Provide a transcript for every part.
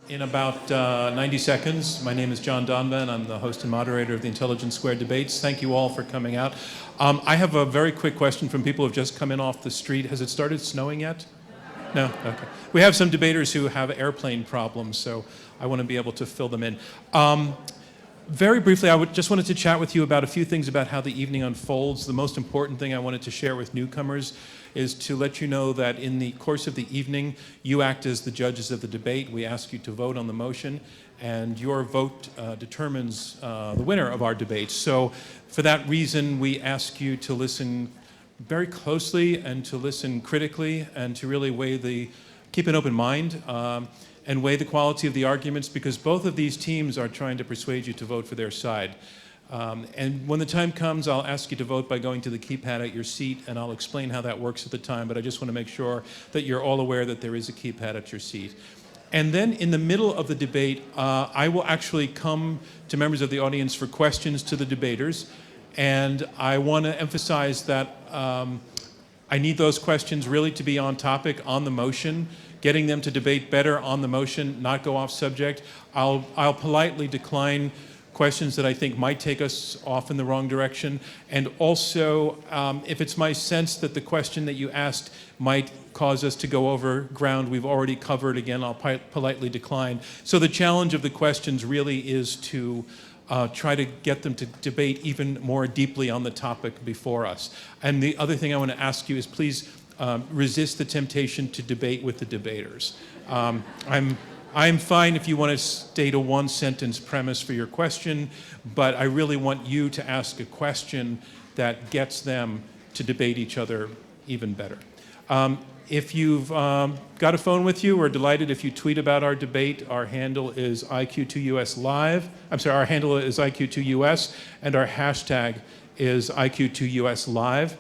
In about 90 seconds, my name is John Donvan. I'm the host and moderator of the Intelligence Squared debates. Thank you all for coming out. I have a very quick question from people who have just come in off the street. Has it started snowing yet? No? Okay. We have some debaters who have airplane problems, so I want to be able to fill them in. Very briefly, just wanted to chat with you about a few things about how the evening unfolds. The most important thing I wanted to share with newcomers is to let you know that in the course of the evening, you act as the judges of the debate. We ask you to vote on the motion, and your vote determines the winner of our debate. So for that reason, we ask you to listen very closely and to listen critically and to really keep an open mind and weigh the quality of the arguments, because both of these teams are trying to persuade you to vote for their side. And when the time comes, I'll ask you to vote by going to the keypad at your seat, and I'll explain how that works at the time, but I just want to make sure that you're all aware that there is a keypad at your seat. And then in the middle of the debate, I will actually come to members of the audience for questions to the debaters, and I want to emphasize that I need those questions really to be on topic, on the motion, getting them to debate better on the motion, not go off subject. I'll politely decline questions that I think might take us off in the wrong direction. And also, if it's my sense that the question that you asked might cause us to go over ground we've already covered, again, I'll politely decline. So the challenge of the questions really is to try to get them to debate even more deeply on the topic before us. And the other thing I want to ask you is please resist the temptation to debate with the debaters. I'm fine if you want to state a one-sentence premise for your question, but I really want you to ask a question that gets them to debate each other even better. If you've got a phone with you, we're delighted if you tweet about our debate. Our handle is IQ2US Live. I'm sorry, our handle is IQ2US, and our hashtag is IQ2US Live.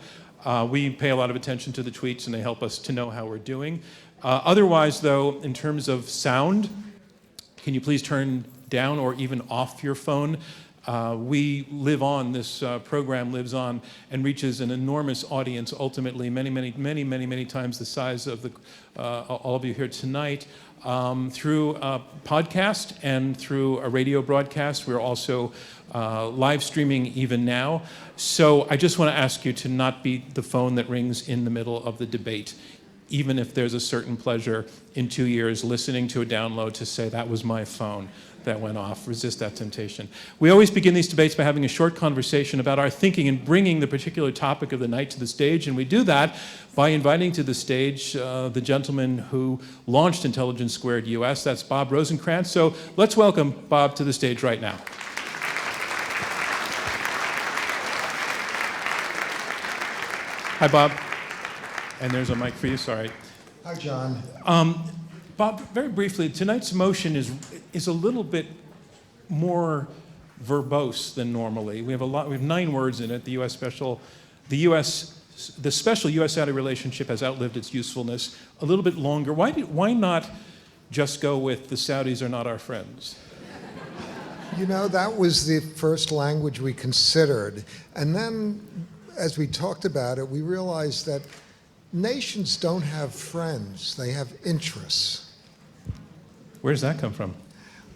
We pay a lot of attention to the tweets, and they help us to know how we're doing. Otherwise, though, in terms of sound, can you please turn down or even off your phone? We live on, this program lives on and reaches an enormous audience, ultimately many times the size of all of you here tonight, through a podcast and through a radio broadcast. We're also live streaming even now. So I just want to ask you to not be the phone that rings in the middle of the debate, even if there's a certain pleasure in 2 years listening to a download to say, that was my phone that went off. Resist that temptation. We always begin these debates by having a short conversation about our thinking and bringing the particular topic of the night to the stage, and we do that by inviting to the stage the gentleman who launched Intelligence Squared US. That's Bob Rosenkranz. So let's welcome Bob to the stage right now. Hi, Bob. And there's a mic for you, sorry. Hi, John. Bob, very briefly, tonight's motion is a little bit more verbose than normally. We have 9 words in it. The special U.S. Saudi relationship has outlived its usefulness. A little bit longer. Why not just go with the Saudis are not our friends? You know, that was the first language we considered. And then, as we talked about it, we realized that nations don't have friends, they have interests. Where does that come from?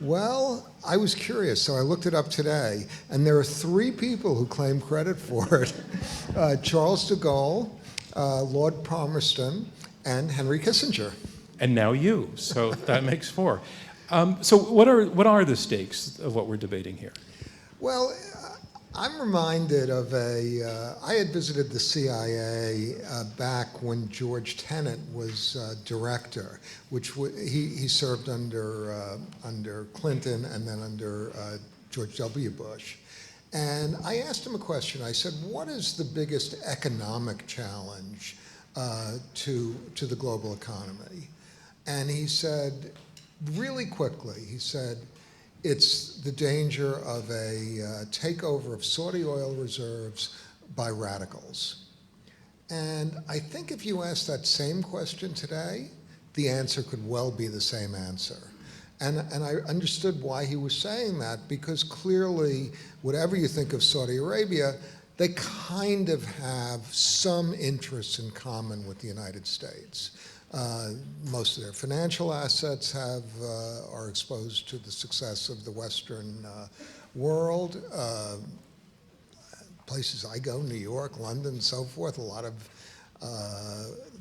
Well, I was curious, so I looked it up today, and there are 3 people who claim credit for it. Charles de Gaulle, Lord Palmerston, and Henry Kissinger. And now you, so that makes 4. So what are the stakes of what we're debating here? Well, I'm reminded of I had visited the CIA back when George Tenet was director, which he served under Clinton and then under George W. Bush. And I asked him a question. I said, what is the biggest economic challenge to the global economy? And he said, really quickly, he said, it's the danger of a takeover of Saudi oil reserves by radicals. And I think if you ask that same question today, the answer could well be the same answer. And I understood why he was saying that, because clearly, whatever you think of Saudi Arabia, they kind of have some interests in common with the United States. Most of their financial assets are exposed to the success of the Western world. Places I go, New York, London, so forth, a lot of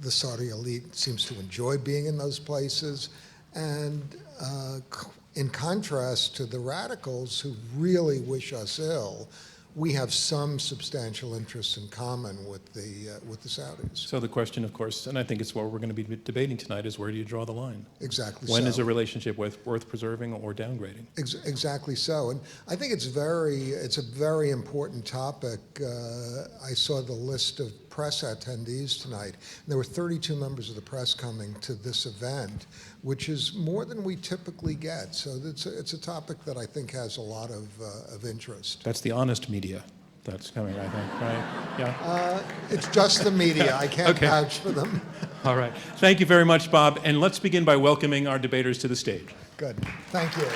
the Saudi elite seems to enjoy being in those places. And in contrast to the radicals who really wish us ill, we have some substantial interests in common with the Saudis. So the question, of course, and I think it's what we're going to be debating tonight, is where do you draw the line? Exactly. When so. is a relationship worth preserving or downgrading? Exactly so, and I think it's a very important topic. I saw the list of press attendees tonight. There were 32 members of the press coming to this event, which is more than we typically get. So it's a topic that I think has a lot of interest. That's the honest media that's coming, I think, right? Yeah. It's just the media. I can't Okay. vouch for them. All right. Thank you very much, Bob. And let's begin by welcoming our debaters to the stage. Good. Thank you.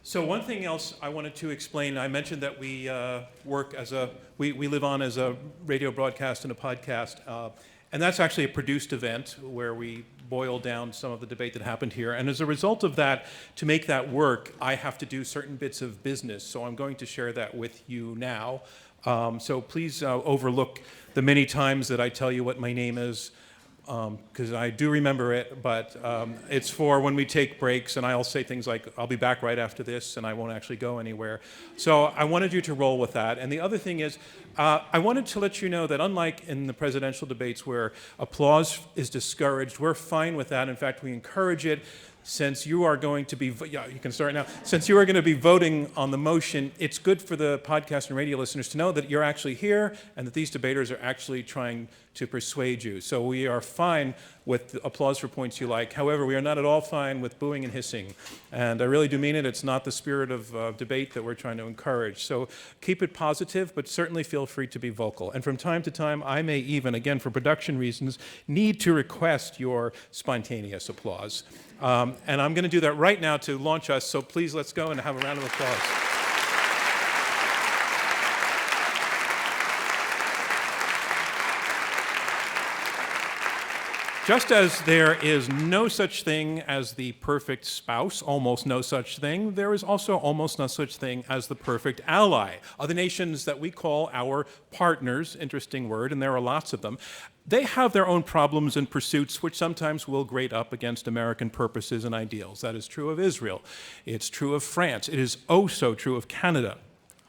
So one thing else I wanted to explain, I mentioned that we work we live on as a radio broadcast and a podcast, and that's actually a produced event where we boil down some of the debate that happened here. And as a result of that, to make that work, I have to do certain bits of business. So I'm going to share that with you now. So please overlook the many times that I tell you what my name is, because I do remember it, but it's for when we take breaks, and I'll say things like, I'll be back right after this, and I won't actually go anywhere. So I wanted you to roll with that. And the other thing is, I wanted to let you know that unlike in the presidential debates where applause is discouraged, we're fine with that. In fact, we encourage it. Since you are going to be, you can start now. Since you are going to be voting on the motion, it's good for the podcast and radio listeners to know that you're actually here and that these debaters are actually trying to persuade you. So we are fine with applause for points you like. However, we are not at all fine with booing and hissing. And I really do mean it. It's not the spirit of debate that we're trying to encourage. So keep it positive, but certainly feel free to be vocal. And from time to time, I may even, again, for production reasons, need to request your spontaneous applause. And I'm going to do that right now to launch us, so please let's go and have a round of applause. Just as there is no such thing as the perfect spouse, almost no such thing, there is also almost no such thing as the perfect ally. Other nations that we call our partners, interesting word, and there are lots of them, they have their own problems and pursuits which sometimes will grate up against American purposes and ideals. That is true of Israel. It's true of France. It is oh so true of Canada.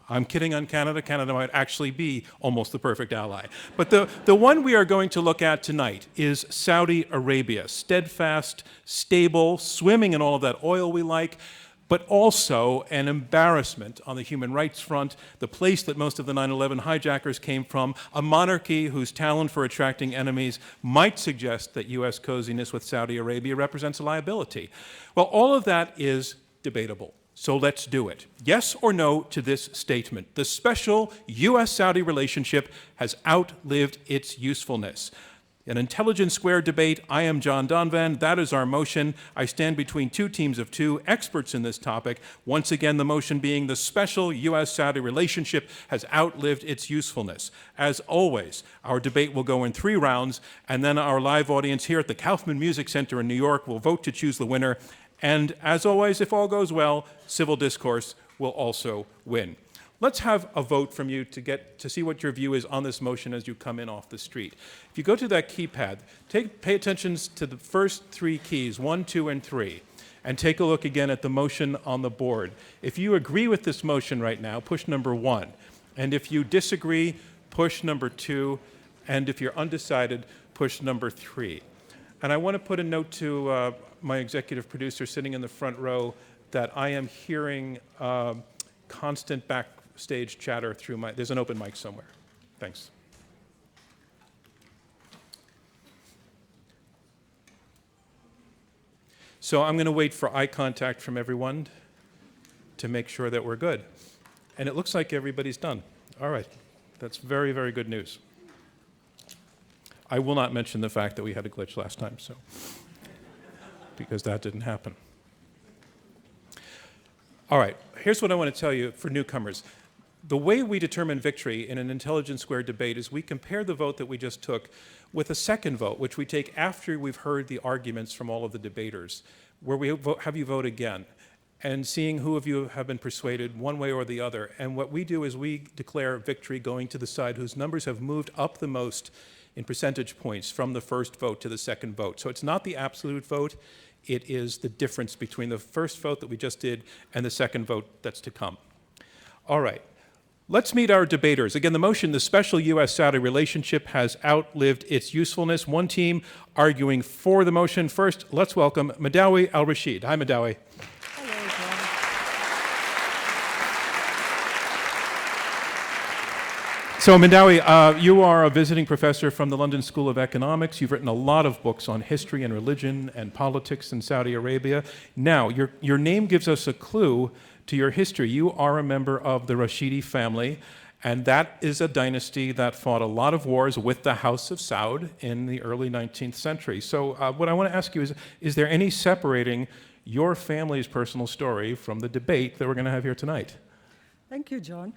I'm kidding on Canada. Canada might actually be almost the perfect ally. But the one we are going to look at tonight is Saudi Arabia. Steadfast, stable, swimming in all of that oil we like, but also an embarrassment on the human rights front, the place that most of the 9/11 hijackers came from, a monarchy whose talent for attracting enemies might suggest that U.S. coziness with Saudi Arabia represents a liability. Well, all of that is debatable. So let's do it. Yes or no to this statement. The special U.S.-Saudi relationship has outlived its usefulness. An intelligence square debate. I am John Donvan. That is our motion. I stand between two teams of two experts in this topic. Once again, the motion being the special U.S.-Saudi relationship has outlived its usefulness. As always, our debate will go in 3 rounds, and then our live audience here at the Kaufman Music Center in New York will vote to choose the winner. And as always, if all goes well, civil discourse will also win. Let's have a vote from you to see what your view is on this motion as you come in off the street. If you go to that keypad, pay attention to the first 3 keys, 1, 2, and 3, and take a look again at the motion on the board. If you agree with this motion right now, push number 1. And if you disagree, push number 2. And if you're undecided, push number 3. And I want to put a note to my executive producer sitting in the front row that I am hearing constant backstage chatter through there's an open mic somewhere. Thanks. So I'm going to wait for eye contact from everyone to make sure that we're good. And it looks like everybody's done. All right. That's very, very good news. I will not mention the fact that we had a glitch last time, because that didn't happen. All right, here's what I want to tell you for newcomers. The way we determine victory in an intelligence squared debate is we compare the vote that we just took with a second vote, which we take after we've heard the arguments from all of the debaters, where we have you vote again, and seeing who of you have been persuaded one way or the other. And what we do is we declare victory going to the side whose numbers have moved up the most in percentage points from the first vote to the second vote. So it's not the absolute vote, it is the difference between the first vote that we just did and the second vote that's to come. All right. Let's meet our debaters. Again, the motion, the special U.S. Saudi relationship has outlived its usefulness. One team arguing for the motion. First, let's welcome Madawi Al-Rasheed. Hi, Madawi. So, Madawi, you are a visiting professor from the London School of Economics. You've written a lot of books on history and religion and politics in Saudi Arabia. Now, your name gives us a clue to your history. You are a member of the Rashidi family, and that is a dynasty that fought a lot of wars with the House of Saud in the early 19th century. So what I want to ask you is there any separating your family's personal story from the debate that we're going to have here tonight? Thank you, John.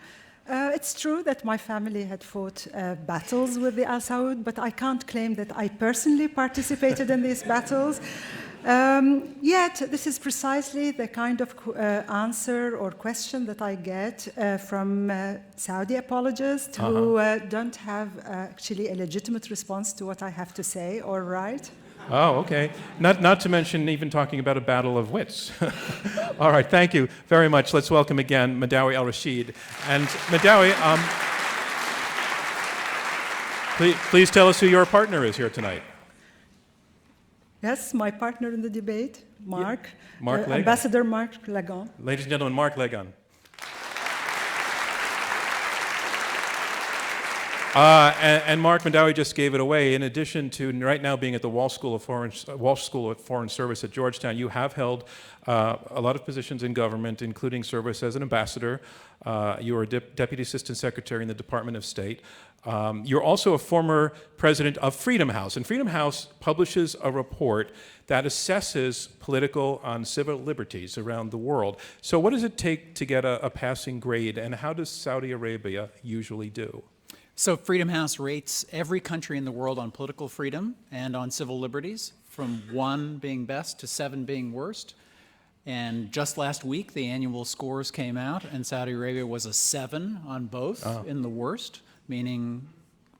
It's true that my family had fought battles with the Al Saud, but I can't claim that I personally participated in these battles. Yet, this is precisely the kind of answer or question that I get from Saudi apologists who don't have actually a legitimate response to what I have to say or write. Oh, okay. Not to mention even talking about a battle of wits. All right, thank you very much. Let's welcome again Madawi Al-Rasheed. And Madawi, please tell us who your partner is here tonight. Yes, my partner in the debate, Mark. Mark Legan. Ambassador Mark Legan. Ladies and gentlemen, Mark Legan. And Mark, Madawi just gave it away. In addition to right now being at the Walsh School of Foreign Service at Georgetown, you have held a lot of positions in government, including service as an ambassador. You were a deputy assistant secretary in the Department of State. You're also a former president of Freedom House, and Freedom House publishes a report that assesses political and civil liberties around the world. So what does it take to get a passing grade, and how does Saudi Arabia usually do? So Freedom House rates every country in the world on political freedom and on civil liberties, from 1 being best to 7 being worst. And just last week, the annual scores came out, and Saudi Arabia was a 7 on both in the worst, meaning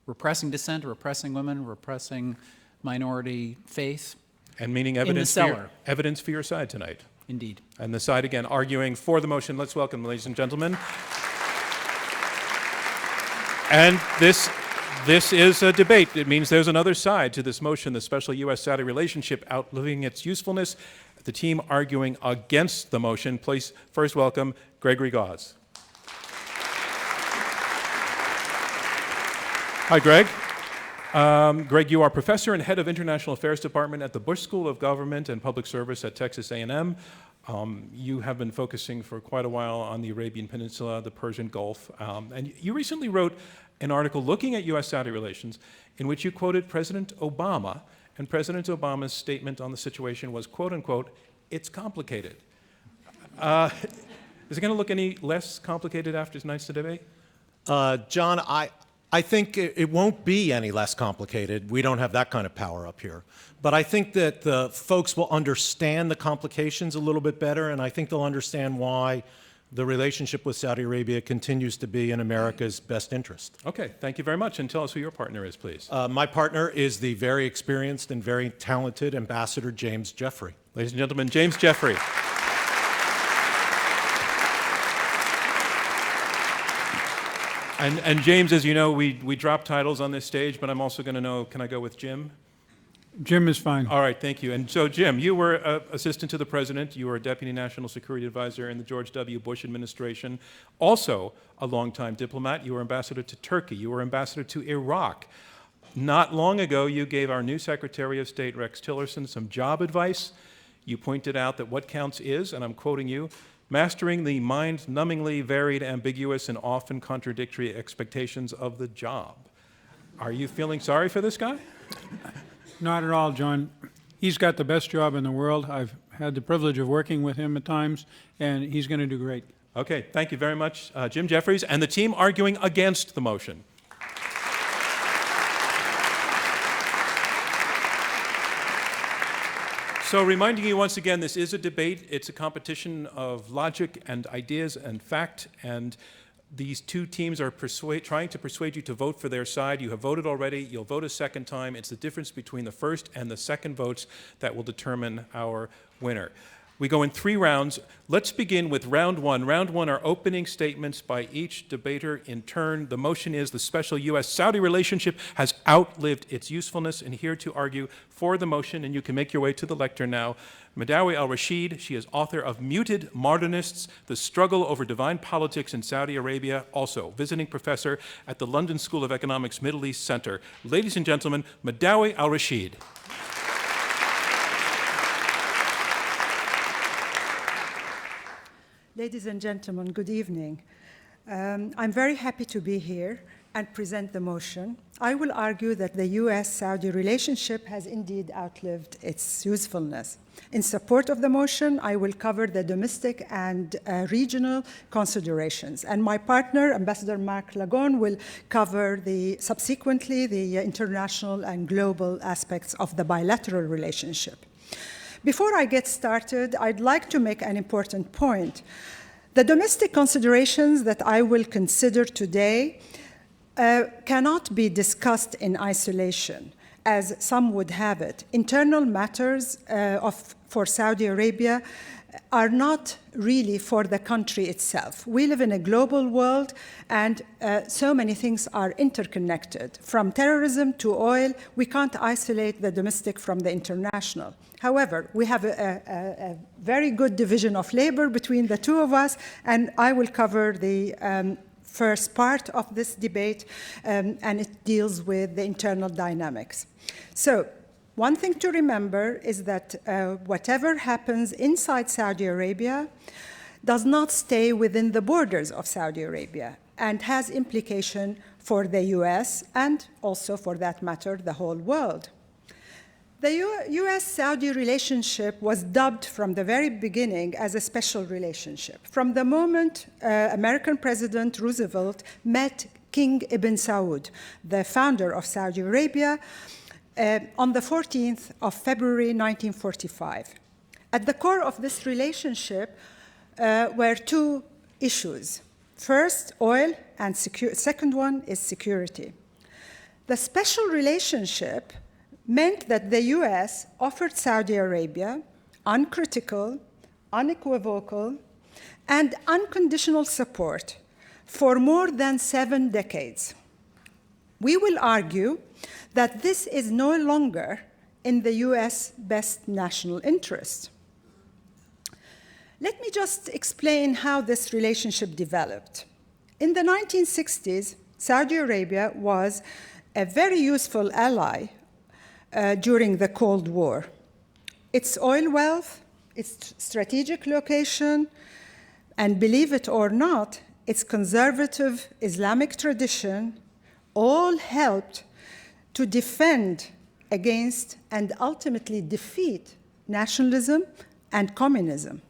repressing dissent, repressing women, repressing minority faith. And meaning evidence for your side tonight. Indeed. And the side, again, arguing for the motion. Let's welcome, ladies and gentlemen. And this is a debate. It means there's another side to this motion, the special U.S. Saudi relationship outliving its usefulness. The team arguing against the motion. Please first welcome Gregory Gause. Hi, Greg. Greg, you are professor and head of International Affairs Department at the Bush School of Government and Public Service at Texas A&M. You have been focusing for quite a while on the Arabian Peninsula, the Persian Gulf, and you recently wrote an article looking at U.S.-Saudi relations in which you quoted President Obama, and President Obama's statement on the situation was, quote unquote, "It's complicated." Is it going to look any less complicated after tonight's debate? John, I think it won't be any less complicated. We don't have that kind of power up here. But I think that the folks will understand the complications a little bit better, and I think they'll understand why the relationship with Saudi Arabia continues to be in America's best interest. Okay, thank you very much. And tell us who your partner is, please. My partner is the very experienced and very talented Ambassador James Jeffrey. Ladies and gentlemen, James Jeffrey. And James, as you know, we drop titles on this stage, but I'm also going to know, can I go with Jim? Jim is fine. All right, thank you. And so, Jim, you were assistant to the president. You were a deputy national security advisor in the George W. Bush administration. Also a longtime diplomat. You were ambassador to Turkey. You were ambassador to Iraq. Not long ago, you gave our new Secretary of State, Rex Tillerson, some job advice. You pointed out that what counts is, and I'm quoting you, mastering the mind-numbingly varied, ambiguous, and often contradictory expectations of the job. Are you feeling sorry for this guy? Not at all, John. He's got the best job in the world. I've had the privilege of working with him at times, and he's going to do great. Okay, thank you very much, Jim Jeffries, and the team arguing against the motion. So reminding you once again, this is a debate. It's a competition of logic and ideas and fact, and these two teams are trying to persuade you to vote for their side. You have voted already. You'll vote a second time. It's the difference between the first and the second votes that will determine our winner. We go in 3 rounds. Let's begin with round 1. Round 1 are opening statements by each debater in turn. The motion is the special U.S. Saudi relationship has outlived its usefulness. And here to argue for the motion, and you can make your way to the lectern now, Madawi Al-Rasheed. She is author of Muted Modernists, The Struggle Over Divine Politics in Saudi Arabia, also visiting professor at the London School of Economics Middle East Center. Ladies and gentlemen, Madawi Al-Rasheed. Ladies and gentlemen, good evening. I'm very happy to be here and present the motion. I will argue that the U.S.-Saudi relationship has indeed outlived its usefulness. In support of the motion, I will cover the domestic and regional considerations, and my partner, Ambassador Mark Lagone, will cover subsequently the international and global aspects of the bilateral relationship. Before I get started, I'd like to make an important point. The domestic considerations that I will consider today cannot be discussed in isolation, as some would have it. Internal matters for Saudi Arabia are not really for the country itself. We live in a global world, and so many things are interconnected. From terrorism to oil, we can't isolate the domestic from the international. However, we have a very good division of labor between the two of us, and I will cover the first part of this debate, and it deals with the internal dynamics. So, one thing to remember is that whatever happens inside Saudi Arabia does not stay within the borders of Saudi Arabia and has implication for the US and also, for that matter, the whole world. The U.S.-Saudi relationship was dubbed from the very beginning as a special relationship. From the moment American President Roosevelt met King Ibn Saud, the founder of Saudi Arabia, on the 14th of February 1945. At the core of this relationship were 2 issues. First, oil, and second one is security. The special relationship meant that the U.S. offered Saudi Arabia uncritical, unequivocal, and unconditional support for more than 7 decades. We will argue that this is no longer in the U.S. best national interest. Let me just explain how this relationship developed. In the 1960s, Saudi Arabia was a very useful ally during the Cold War. Its oil wealth, its strategic location, and believe it or not, its conservative Islamic tradition all helped to defend against and ultimately defeat nationalism and communism,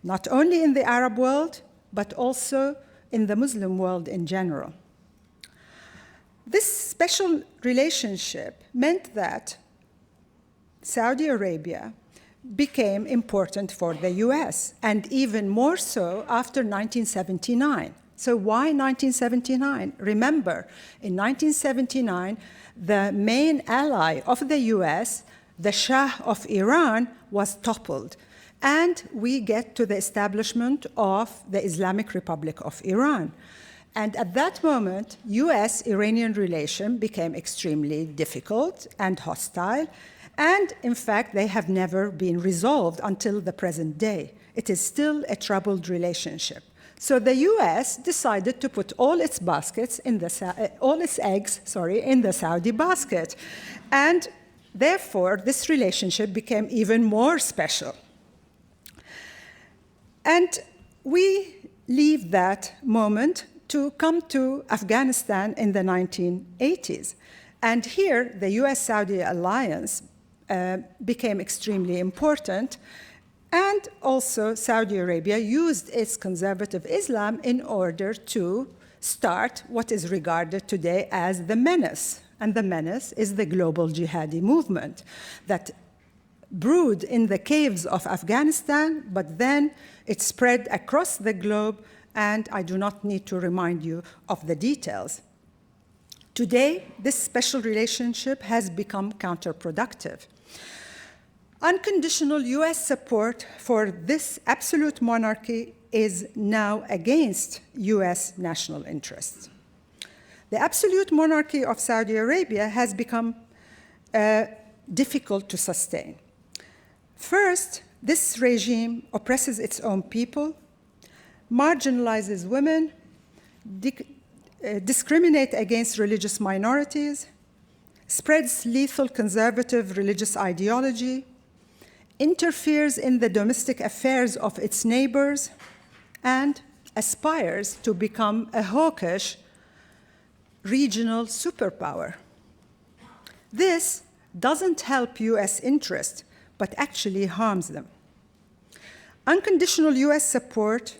not only in the Arab world, but also in the Muslim world in general. This special relationship meant that Saudi Arabia became important for the US, and even more so after 1979. So why 1979? Remember, in 1979, the main ally of the US, the Shah of Iran, was toppled. And we get to the establishment of the Islamic Republic of Iran. And at that moment, US-Iranian relation became extremely difficult and hostile. And in fact, they have never been resolved until the present day. It is still a troubled relationship. So the US decided to put all its eggs in the Saudi basket. And therefore, this relationship became even more special. And we leave that moment to come to Afghanistan in the 1980s. And here, the US-Saudi alliance became extremely important And also, Saudi Arabia used its conservative Islam in order to start what is regarded today as the menace. And the menace is the global jihadi movement that brewed in the caves of Afghanistan, but then it spread across the globe, and I do not need to remind you of the details. Today, this special relationship has become counterproductive. Unconditional US support for this absolute monarchy is now against US national interests. The absolute monarchy of Saudi Arabia has become difficult to sustain. First, this regime oppresses its own people, marginalizes women, discriminates against religious minorities, spreads lethal conservative religious ideology, interferes in the domestic affairs of its neighbors, and aspires to become a hawkish regional superpower. This doesn't help US interests, but actually harms them. Unconditional US support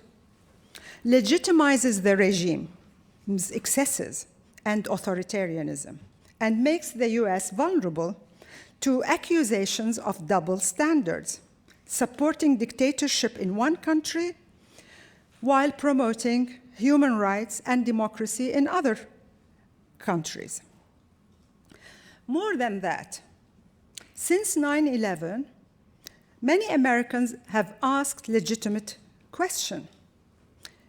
legitimizes the regime's excesses and authoritarianism and makes the US vulnerable to accusations of double standards, supporting dictatorship in one country while promoting human rights and democracy in other countries. More than that, since 9/11, many Americans have asked legitimate questions.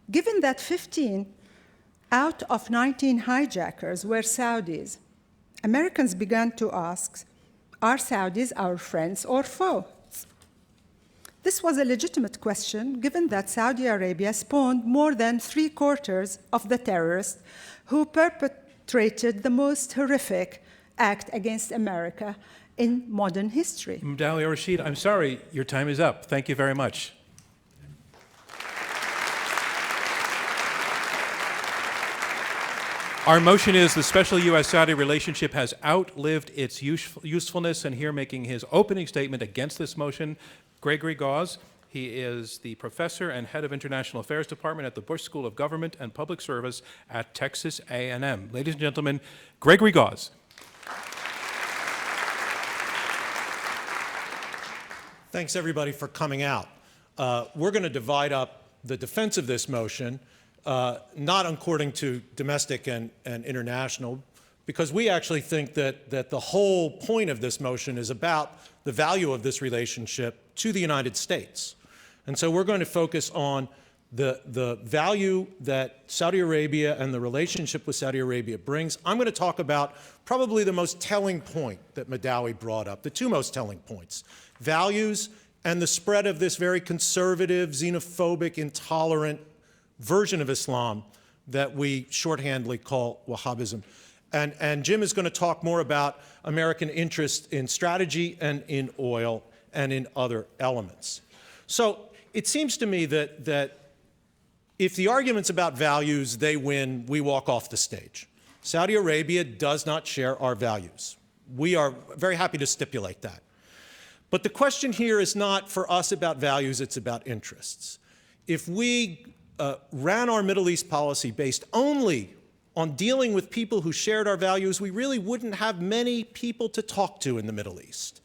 Given that 15 out of 19 hijackers were Saudis, Americans began to ask, are Saudis our friends or foes? This was a legitimate question, given that Saudi Arabia spawned more than 3/4 of the terrorists who perpetrated the most horrific act against America in modern history. Madawi Al-Rasheed, I'm sorry, your time is up. Thank you very much. Our motion is the special U.S.-Saudi relationship has outlived its usefulness, and here making his opening statement against this motion, Gregory Gause. He is the professor and head of International Affairs Department at the Bush School of Government and Public Service at Texas A&M. Ladies and gentlemen, Gregory Gause. Thanks, everybody, for coming out. We're going to divide up the defense of this motion, not according to domestic and international, because we actually think that the whole point of this motion is about the value of this relationship to the United States. And so we're going to focus on the value that Saudi Arabia and the relationship with Saudi Arabia brings. I'm going to talk about probably the most telling point that Madawi brought up, the two most telling points: values and the spread of this very conservative, xenophobic, intolerant version of Islam that we shorthandly call Wahhabism. And Jim is going to talk more about American interest in strategy and in oil and in other elements. So it seems to me that if the argument's about values, they win, we walk off the stage. Saudi Arabia does not share our values. We are very happy to stipulate that. But the question here is not for us about values, it's about interests. If we ran our Middle East policy based only on dealing with people who shared our values, we really wouldn't have many people to talk to in the Middle East.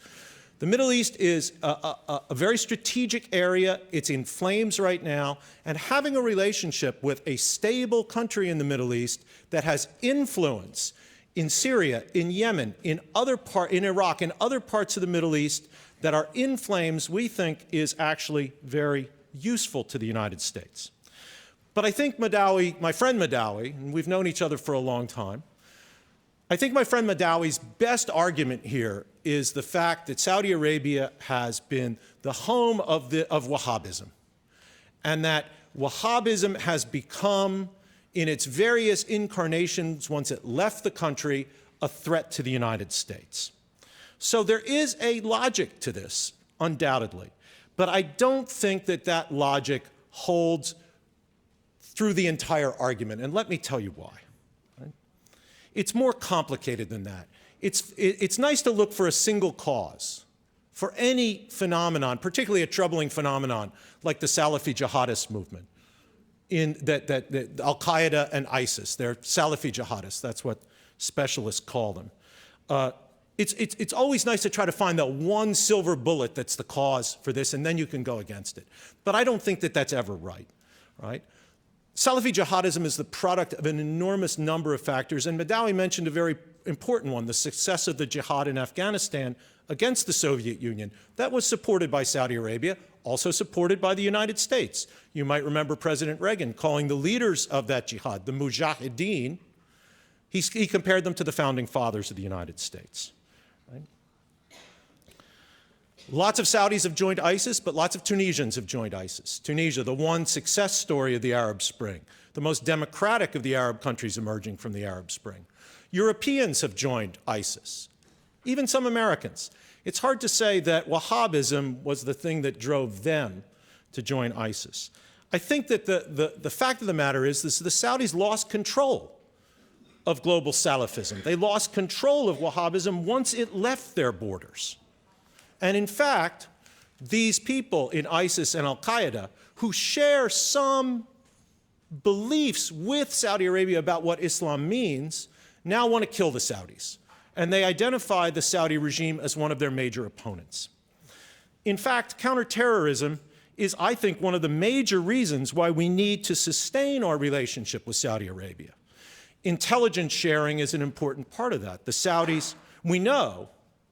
The Middle East is a very strategic area. It's in flames right now. And having a relationship with a stable country in the Middle East that has influence in Syria, in Yemen, in Iraq, in other parts of the Middle East that are in flames, we think is actually very useful to the United States. But I think Madawi, my friend Madawi, and we've known each other for a long time, I think my friend Madawi's best argument here is the fact that Saudi Arabia has been the home of Wahhabism, and that Wahhabism has become, in its various incarnations once it left the country, a threat to the United States. So there is a logic to this, undoubtedly, but I don't think that that logic holds through the entire argument, and let me tell you why. Right? It's more complicated than that. It's nice to look for a single cause for any phenomenon, particularly a troubling phenomenon like the Salafi jihadist movement, that Al-Qaeda and ISIS. They're Salafi jihadists. That's what specialists call them. It's always nice to try to find that one silver bullet that's the cause for this, and then you can go against it. But I don't think that that's ever right, right? Salafi jihadism is the product of an enormous number of factors, and Madawi mentioned a very important one, the success of the jihad in Afghanistan against the Soviet Union. That was supported by Saudi Arabia, also supported by the United States. You might remember President Reagan calling the leaders of that jihad, the mujahideen. He compared them to the founding fathers of the United States. Right? Lots of Saudis have joined ISIS, but lots of Tunisians have joined ISIS. Tunisia, the one success story of the Arab Spring, the most democratic of the Arab countries emerging from the Arab Spring. Europeans have joined ISIS, even some Americans. It's hard to say that Wahhabism was the thing that drove them to join ISIS. I think that the fact of the matter is this, the Saudis lost control of global Salafism. They lost control of Wahhabism once it left their borders. And in fact, these people in ISIS and Al-Qaeda who share some beliefs with Saudi Arabia about what Islam means now want to kill the Saudis. And they identify the Saudi regime as one of their major opponents. In fact, counterterrorism is, I think, one of the major reasons why we need to sustain our relationship with Saudi Arabia. Intelligence sharing is an important part of that. The Saudis, we know,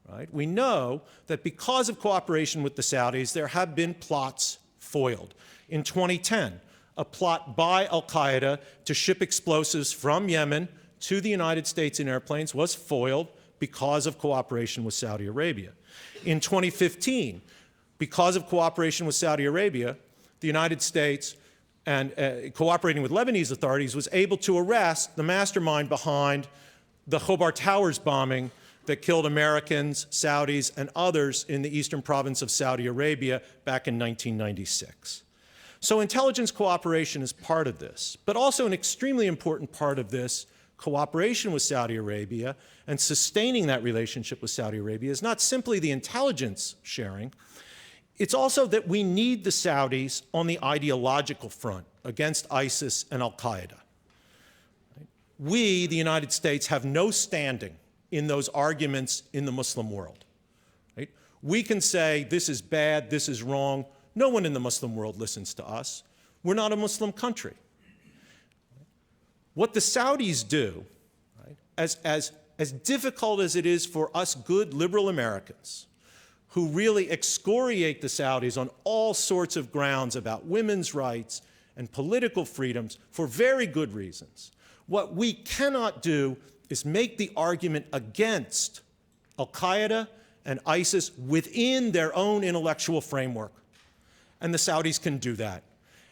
right? We know that because of cooperation with the Saudis, there have been plots foiled. In 2010, a plot by Al-Qaeda to ship explosives from Yemen to the United States in airplanes was foiled because of cooperation with Saudi Arabia. In 2015, because of cooperation with Saudi Arabia, the United States and cooperating with Lebanese authorities was able to arrest the mastermind behind the Khobar Towers bombing that killed Americans, Saudis, and others in the eastern province of Saudi Arabia back in 1996. So intelligence cooperation is part of this, but also an extremely important part of this cooperation with Saudi Arabia and sustaining that relationship with Saudi Arabia is not simply the intelligence sharing, it's also that we need the Saudis on the ideological front against ISIS and Al-Qaeda. We, the United States, have no standing in those arguments in the Muslim world. Right? We can say this is bad, this is wrong. No one in the Muslim world listens to us. We're not a Muslim country. What the Saudis do, right, as difficult as it is for us good liberal Americans who really excoriate the Saudis on all sorts of grounds about women's rights and political freedoms for very good reasons, what we cannot do is make the argument against Al-Qaeda and ISIS within their own intellectual framework. And the Saudis can do that.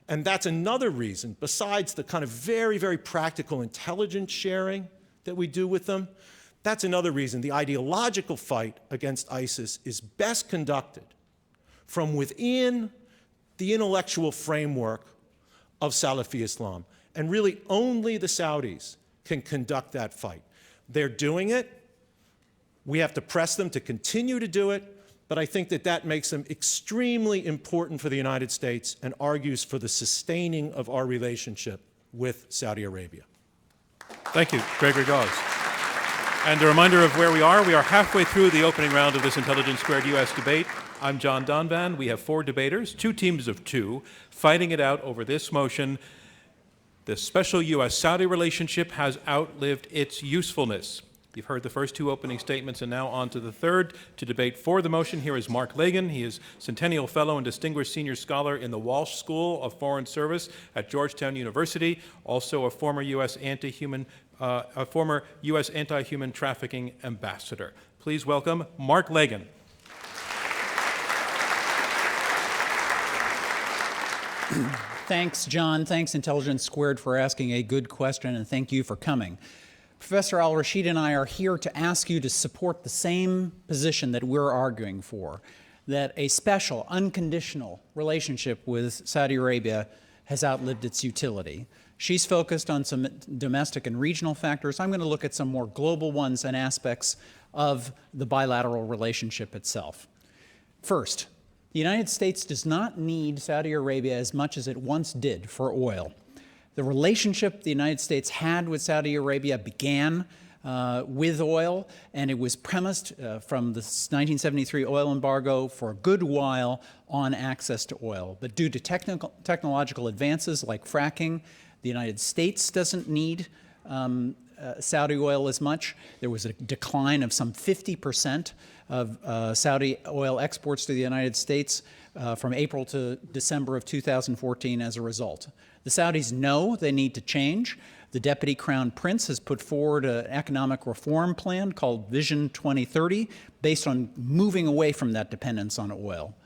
And that's another reason, besides the kind of very, very practical intelligence sharing that we do with them, that's another reason the ideological fight against ISIS is best conducted from within the intellectual framework of Salafi Islam. And really only the Saudis can conduct that fight. They're doing it. We have to press them to continue to do it. But I think that that makes them extremely important for the United States and argues for the sustaining of our relationship with Saudi Arabia. Thank you, Gregory Gause. And a reminder of where we are halfway through the opening round of this Intelligence Squared U.S. debate. I'm John Donvan. We have 4 debaters, 2 teams of 2, fighting it out over this motion. The special U.S. Saudi relationship has outlived its usefulness. You've heard the first 2 opening statements, and now on to the third. To debate for the motion, here is Mark Lagan. He is Centennial Fellow and Distinguished Senior Scholar in the Walsh School of Foreign Service at Georgetown University, also a former U.S. anti-human trafficking ambassador. Please welcome Mark Lagan. Thanks, John. Thanks, Intelligence Squared, for asking a good question, and thank you for coming. Professor Al-Rasheed and I are here to ask you to support the same position that we're arguing for, that a special, unconditional relationship with Saudi Arabia has outlived its utility. She's focused on some domestic and regional factors. I'm going to look at some more global ones and aspects of the bilateral relationship itself. First, the United States does not need Saudi Arabia as much as it once did for oil. The relationship the United States had with Saudi Arabia began with oil, and it was premised from the 1973 oil embargo for a good while on access to oil. But due to technological advances like fracking, the United States doesn't need Saudi oil as much. There was a decline of some 50% of Saudi oil exports to the United States from April to December of 2014 as a result. The Saudis know they need to change. The Deputy Crown Prince has put forward an economic reform plan called Vision 2030 based on moving away from that dependence on oil.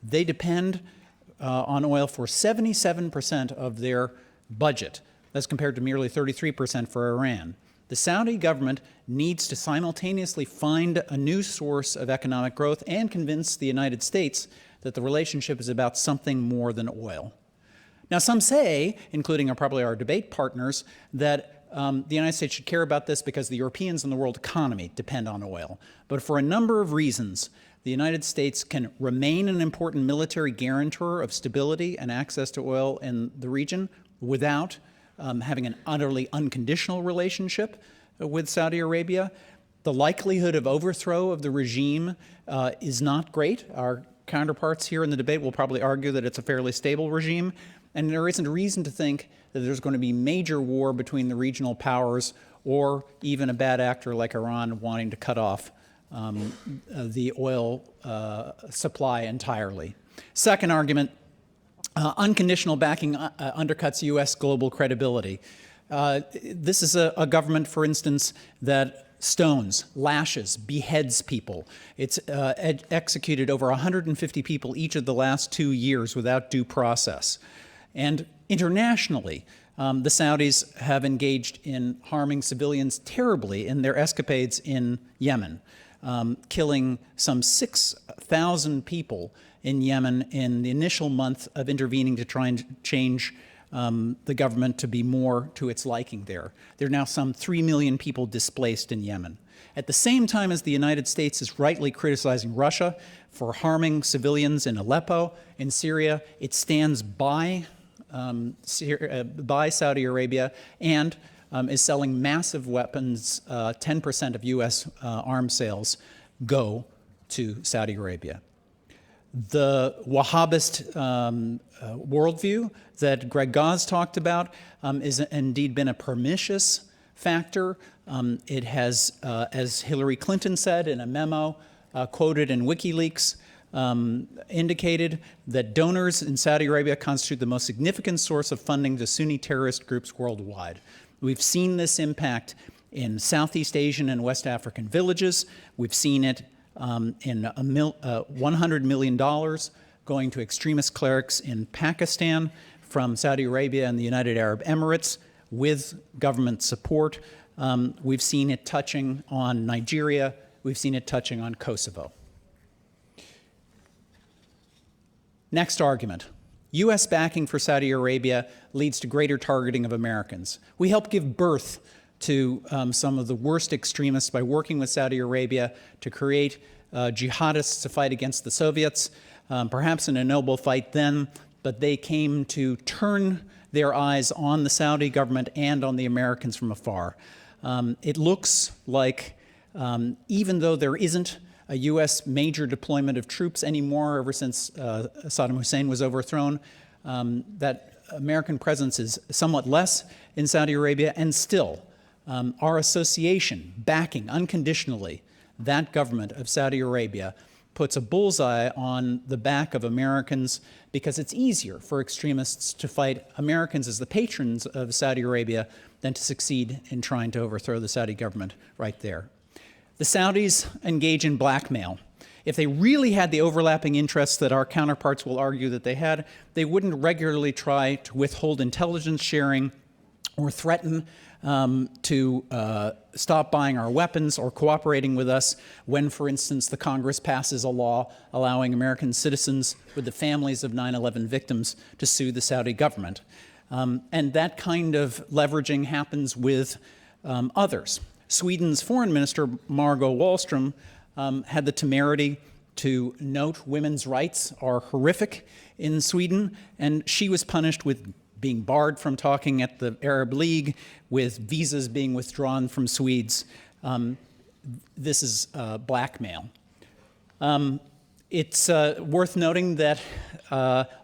They depend on oil for 77% of their budget, as compared to merely 33% for Iran. The Saudi government needs to simultaneously find a new source of economic growth and convince the United States that the relationship is about something more than oil. Now, some say, including probably our debate partners, that the United States should care about this because the Europeans and the world economy depend on oil. But for a number of reasons, the United States can remain an important military guarantor of stability and access to oil in the region without having an utterly unconditional relationship with Saudi Arabia. The likelihood of overthrow of the regime is not great. Our counterparts here in the debate will probably argue that it's a fairly stable regime, and there isn't a reason to think that there's going to be major war between the regional powers or even a bad actor like Iran wanting to cut off the oil supply entirely. Second argument, unconditional backing undercuts U.S. global credibility. This is a government, for instance, that stones, lashes, beheads people. It's executed over 150 people each of the last 2 years without due process. And internationally, the Saudis have engaged in harming civilians terribly in their escapades in Yemen, killing some 6,000 people in Yemen in the initial month of intervening to try and change the government to be more to its liking there. There are now some 3 million people displaced in Yemen. At the same time as the United States is rightly criticizing Russia for harming civilians in Aleppo, in Syria, it stands by Saudi Arabia and is selling massive weapons. 10% of U.S. arms sales go to Saudi Arabia. The Wahhabist worldview that Greg Gause talked about is indeed been a pernicious factor. It has, as Hillary Clinton said in a memo quoted in WikiLeaks, indicated that donors in Saudi Arabia constitute the most significant source of funding to Sunni terrorist groups worldwide. We've seen this impact in Southeast Asian and West African villages. We've seen it in $100 million going to extremist clerics in Pakistan from Saudi Arabia and the United Arab Emirates with government support. We've seen it touching on Nigeria. We've seen it touching on Kosovo. Next argument. U.S. backing for Saudi Arabia leads to greater targeting of Americans. We help give birth to some of the worst extremists by working with Saudi Arabia to create jihadists to fight against the Soviets, perhaps in a noble fight then, but they came to turn their eyes on the Saudi government and on the Americans from afar. It looks like, even though there isn't a U.S. major deployment of troops anymore ever since Saddam Hussein was overthrown, that American presence is somewhat less in Saudi Arabia, and still our association, backing unconditionally that government of Saudi Arabia, puts a bullseye on the back of Americans because it's easier for extremists to fight Americans as the patrons of Saudi Arabia than to succeed in trying to overthrow the Saudi government right there. The Saudis engage in blackmail. If they really had the overlapping interests that our counterparts will argue that they had, they wouldn't regularly try to withhold intelligence sharing or threaten to stop buying our weapons or cooperating with us when, for instance, the Congress passes a law allowing American citizens with the families of 9/11 victims to sue the Saudi government. And that kind of leveraging happens with others. Sweden's foreign minister, Margot Wallström, had the temerity to note women's rights are horrific in Sweden, and she was punished with being barred from talking at the Arab League, with visas being withdrawn from Swedes. This is blackmail. It's worth noting that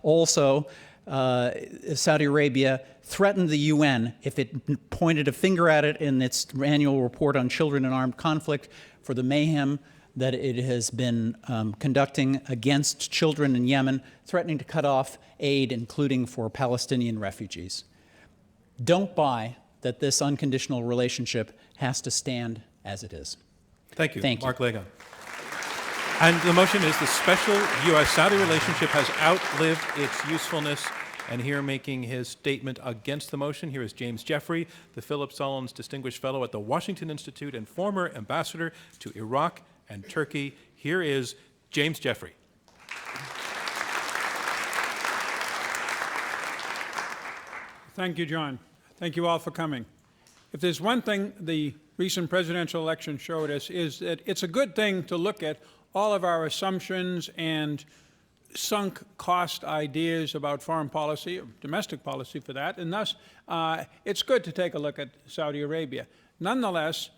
also Saudi Arabia threatened the UN if it pointed a finger at it in its annual report on children in armed conflict for the mayhem that it has been conducting against children in Yemen, threatening to cut off aid, including for Palestinian refugees. Don't buy that this unconditional relationship has to stand as it is. Thank you. Thank you. Mark Lagon. And the motion is the special U.S. Saudi relationship has outlived its usefulness. And here making his statement against the motion, here is James Jeffrey, the Philip Solons Distinguished Fellow at the Washington Institute and former ambassador to Iraq and Turkey. Here is James Jeffrey. Thank you, John. Thank you all for coming. If there's one thing the recent presidential election showed us, is that it's a good thing to look at all of our assumptions and sunk cost ideas about foreign policy, or domestic policy for that, and thus it's good to take a look at Saudi Arabia. Nonetheless,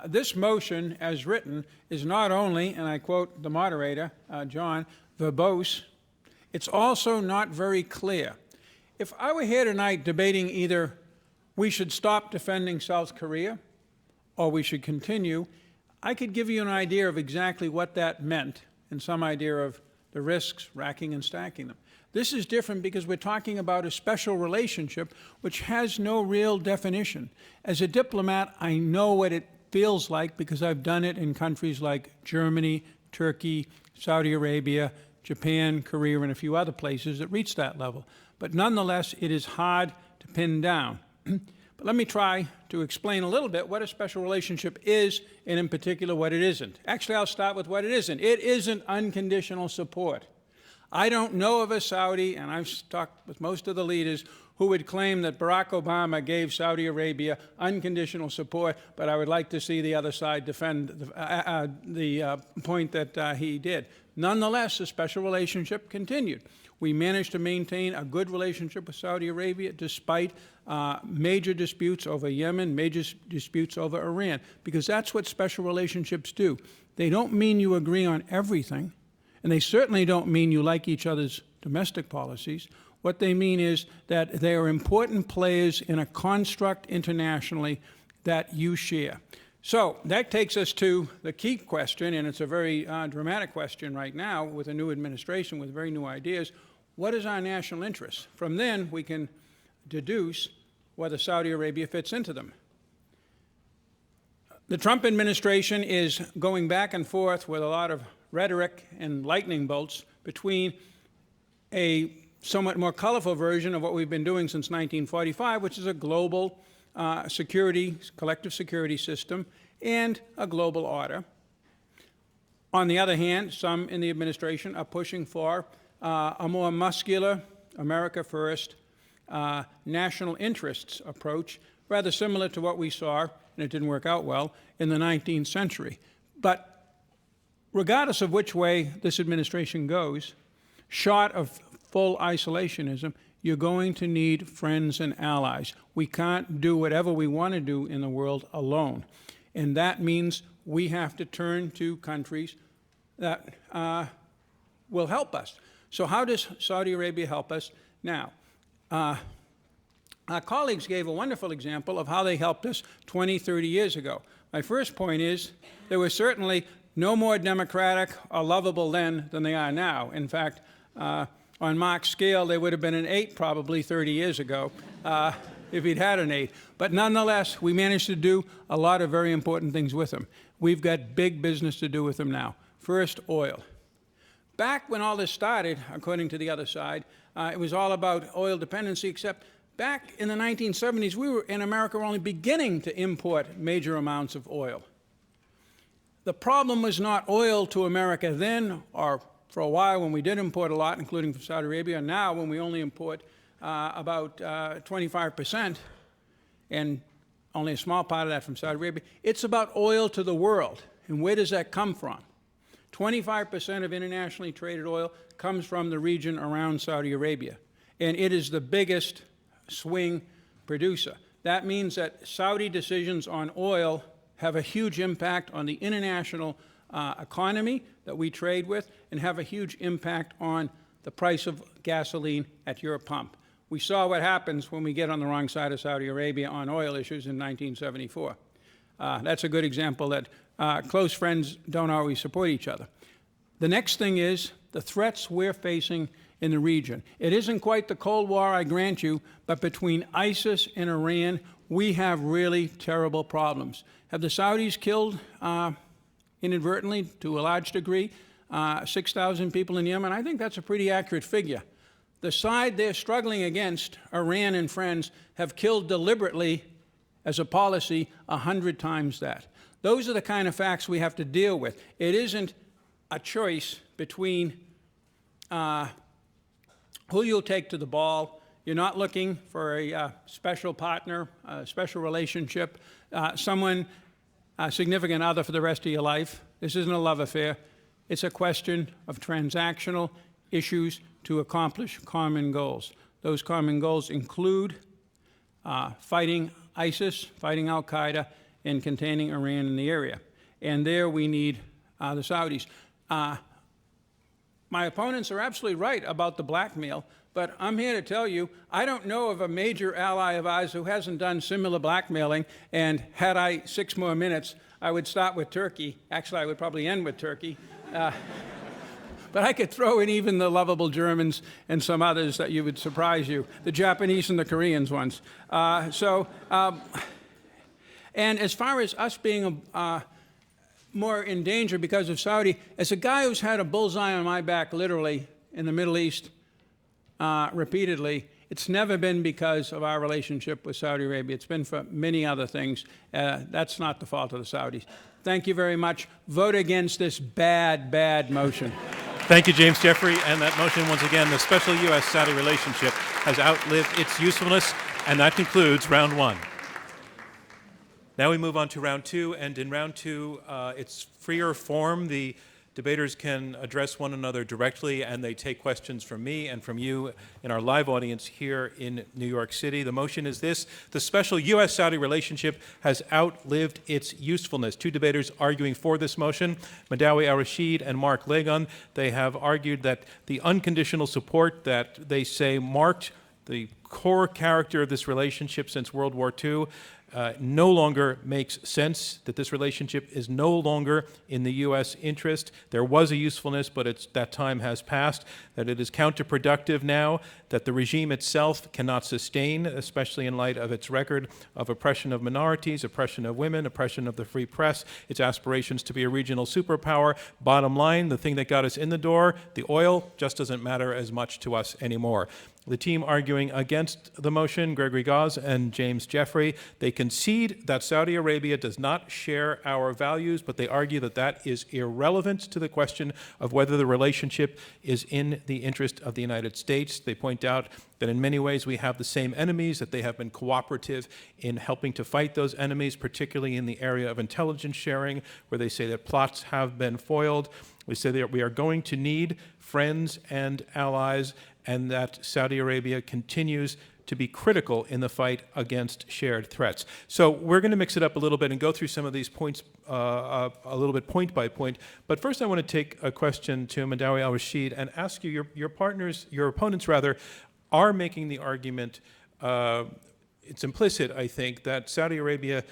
this motion, as written, is not only, and I quote the moderator, John, verbose, it's also not very clear. If I were here tonight debating either we should stop defending South Korea or we should continue, I could give you an idea of exactly what that meant and some idea of the risks, racking and stacking them. This is different because we're talking about a special relationship which has no real definition. As a diplomat, I know what it feels like because I've done it in countries like Germany, Turkey, Saudi Arabia, Japan, Korea, and a few other places that reach that level. But nonetheless, it is hard to pin down. But let me try to explain a little bit what a special relationship is, and in particular what it isn't. Actually, I'll start with what it isn't. It isn't unconditional support. I don't know of a Saudi, and I've talked with most of the leaders, who would claim that Barack Obama gave Saudi Arabia unconditional support, but I would like to see the other side defend the point that he did. Nonetheless, the special relationship continued. We managed to maintain a good relationship with Saudi Arabia despite major disputes over Yemen, major disputes over Iran, because that's what special relationships do. They don't mean you agree on everything, and they certainly don't mean you like each other's domestic policies. What they mean is that they are important players in a construct internationally that you share. So that takes us to the key question, and it's a very dramatic question right now with a new administration with very new ideas. What is our national interest? From then, we can deduce whether Saudi Arabia fits into them. The Trump administration is going back and forth with a lot of rhetoric and lightning bolts between a somewhat more colorful version of what we've been doing since 1945, which is a global collective security system, and a global order. On the other hand, some in the administration are pushing for a more muscular, America first, national interests approach, rather similar to what we saw, and it didn't work out well, in the 19th century. But regardless of which way this administration goes, short of full isolationism, you're going to need friends and allies. We can't do whatever we want to do in the world alone. And that means we have to turn to countries that will help us. So how does Saudi Arabia help us now? Our colleagues gave a wonderful example of how they helped us 20, 30 years ago. My first point is they were certainly no more democratic or lovable then than they are now. In fact, on Mark's scale, they would have been an 8 probably 30 years ago if he'd had an 8. But nonetheless, we managed to do a lot of very important things with them. We've got big business to do with them now. First, oil. Back when all this started, according to the other side, it was all about oil dependency, except back in the 1970s, we were in America were only beginning to import major amounts of oil. The problem was not oil to America then, or for a while when we did import a lot, including from Saudi Arabia. Now, when we only import about 25%, and only a small part of that from Saudi Arabia, it's about oil to the world. And where does that come from? 25% of internationally traded oil comes from the region around Saudi Arabia, and it is the biggest swing producer. That means that Saudi decisions on oil have a huge impact on the international economy that we trade with and have a huge impact on the price of gasoline at your pump. We saw what happens when we get on the wrong side of Saudi Arabia on oil issues in 1974. That's a good example that close friends don't always support each other. The next thing is the threats we're facing in the region. It isn't quite the Cold War, I grant you, but between ISIS and Iran, we have really terrible problems. Have the Saudis killed, inadvertently, to a large degree, 6,000 people in Yemen? I think that's a pretty accurate figure. The side they're struggling against, Iran and friends, have killed deliberately, as a policy, 100 times that. Those are the kind of facts we have to deal with. It isn't a choice between who you'll take to the ball. You're not looking for a special partner, a special relationship, someone, a significant other for the rest of your life. This isn't a love affair. It's a question of transactional issues to accomplish common goals. Those common goals include fighting ISIS, fighting Al-Qaeda, and containing Iran in the area. And there we need the Saudis. My opponents are absolutely right about the blackmail, but I'm here to tell you, I don't know of a major ally of ours who hasn't done similar blackmailing, and had I 6 more minutes, I would start with Turkey. Actually, I would probably end with Turkey. But I could throw in even the lovable Germans and some others that you would surprise you, the Japanese and the Koreans once. And as far as us being more in danger because of Saudi, as a guy who's had a bullseye on my back, literally, in the Middle East repeatedly, it's never been because of our relationship with Saudi Arabia. It's been for many other things. That's not the fault of the Saudis. Thank you very much. Vote against this bad, bad motion. Thank you, James Jeffrey. And that motion, once again, the special U.S. Saudi relationship has outlived its usefulness. And that concludes round one. Now we move on to round two. And in round two, it's freer form. The debaters can address one another directly, and they take questions from me and from you in our live audience here in New York City. The motion is this: the special U.S. Saudi relationship has outlived its usefulness. Two debaters arguing for this motion, Madawi Al-Rasheed and Mark Lagon. They have argued that the unconditional support that they say marked the core character of this relationship since World War II no longer makes sense, that this relationship is no longer in the U.S. interest. There was a usefulness, but that time has passed, that it is counterproductive now, that the regime itself cannot sustain, especially in light of its record of oppression of minorities, oppression of women, oppression of the free press, its aspirations to be a regional superpower. Bottom line, the thing that got us in the door, the oil, just doesn't matter as much to us anymore. The team arguing against the motion, Gregory Gause and James Jeffrey, they concede that Saudi Arabia does not share our values, but they argue that that is irrelevant to the question of whether the relationship is in the interest of the United States. They point out that in many ways we have the same enemies, that they have been cooperative in helping to fight those enemies, particularly in the area of intelligence sharing, where they say that plots have been foiled. We say that we are going to need friends and allies, and that Saudi Arabia continues to be critical in the fight against shared threats. So we're going to mix it up a little bit and go through some of these points a little bit point by point. But first I want to take a question to Madawi Al-Rasheed and ask you, your opponents rather, are making the argument, it's implicit, I think, that Saudi Arabia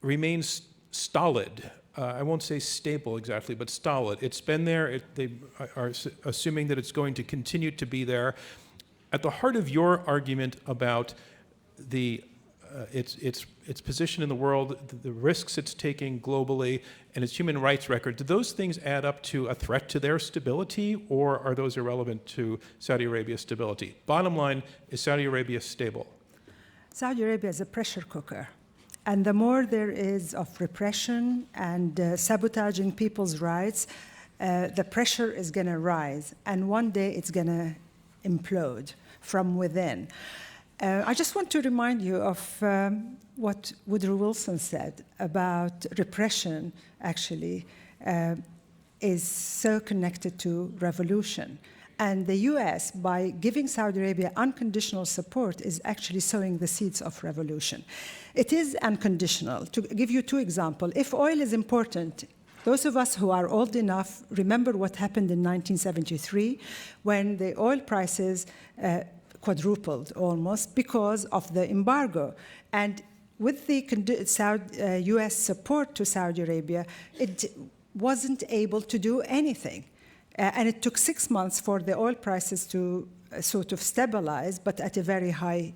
remains stolid. I won't say stable exactly, but stolid. It's been there. They are assuming that it's going to continue to be there. At the heart of your argument about its position in the world, the risks it's taking globally, and its human rights record, do those things add up to a threat to their stability, or are those irrelevant to Saudi Arabia's stability? Bottom line, is Saudi Arabia stable? Saudi Arabia is a pressure cooker. And the more there is of repression and sabotaging people's rights, the pressure is going to rise. And one day it's going to implode from within. I just want to remind you of what Woodrow Wilson said about repression, actually, is so connected to revolution. And the US, by giving Saudi Arabia unconditional support, is actually sowing the seeds of revolution. It is unconditional. To give you two examples, if oil is important, those of us who are old enough remember what happened in 1973 when the oil prices quadrupled almost because of the embargo. And with the US support to Saudi Arabia, it wasn't able to do anything. And it took 6 months for the oil prices to sort of stabilize, but at a very high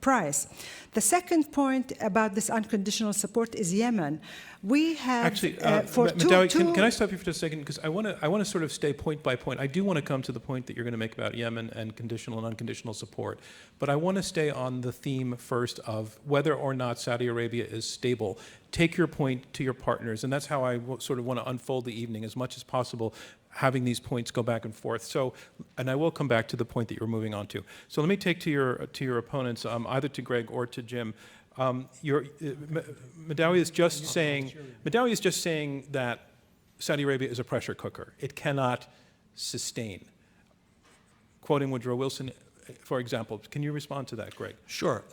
price. The second point about this unconditional support is Yemen. We have Actually, for Madawi, two can I stop you for just a second? Because I want to sort of stay point by point. I do want to come to the point that you're going to make about Yemen and conditional and unconditional support. But I want to stay on the theme first of whether or not Saudi Arabia is stable. Take your point to your partners, and that's how I sort of want to unfold the evening as much as possible, having these points go back and forth. So, and I will come back to the point that you're moving on to. So let me take to your opponents, either to Greg or to Jim. Madawi is just saying that Saudi Arabia is a pressure cooker. It cannot sustain. Quoting Woodrow Wilson, for example. Can you respond to that, Greg? Sure.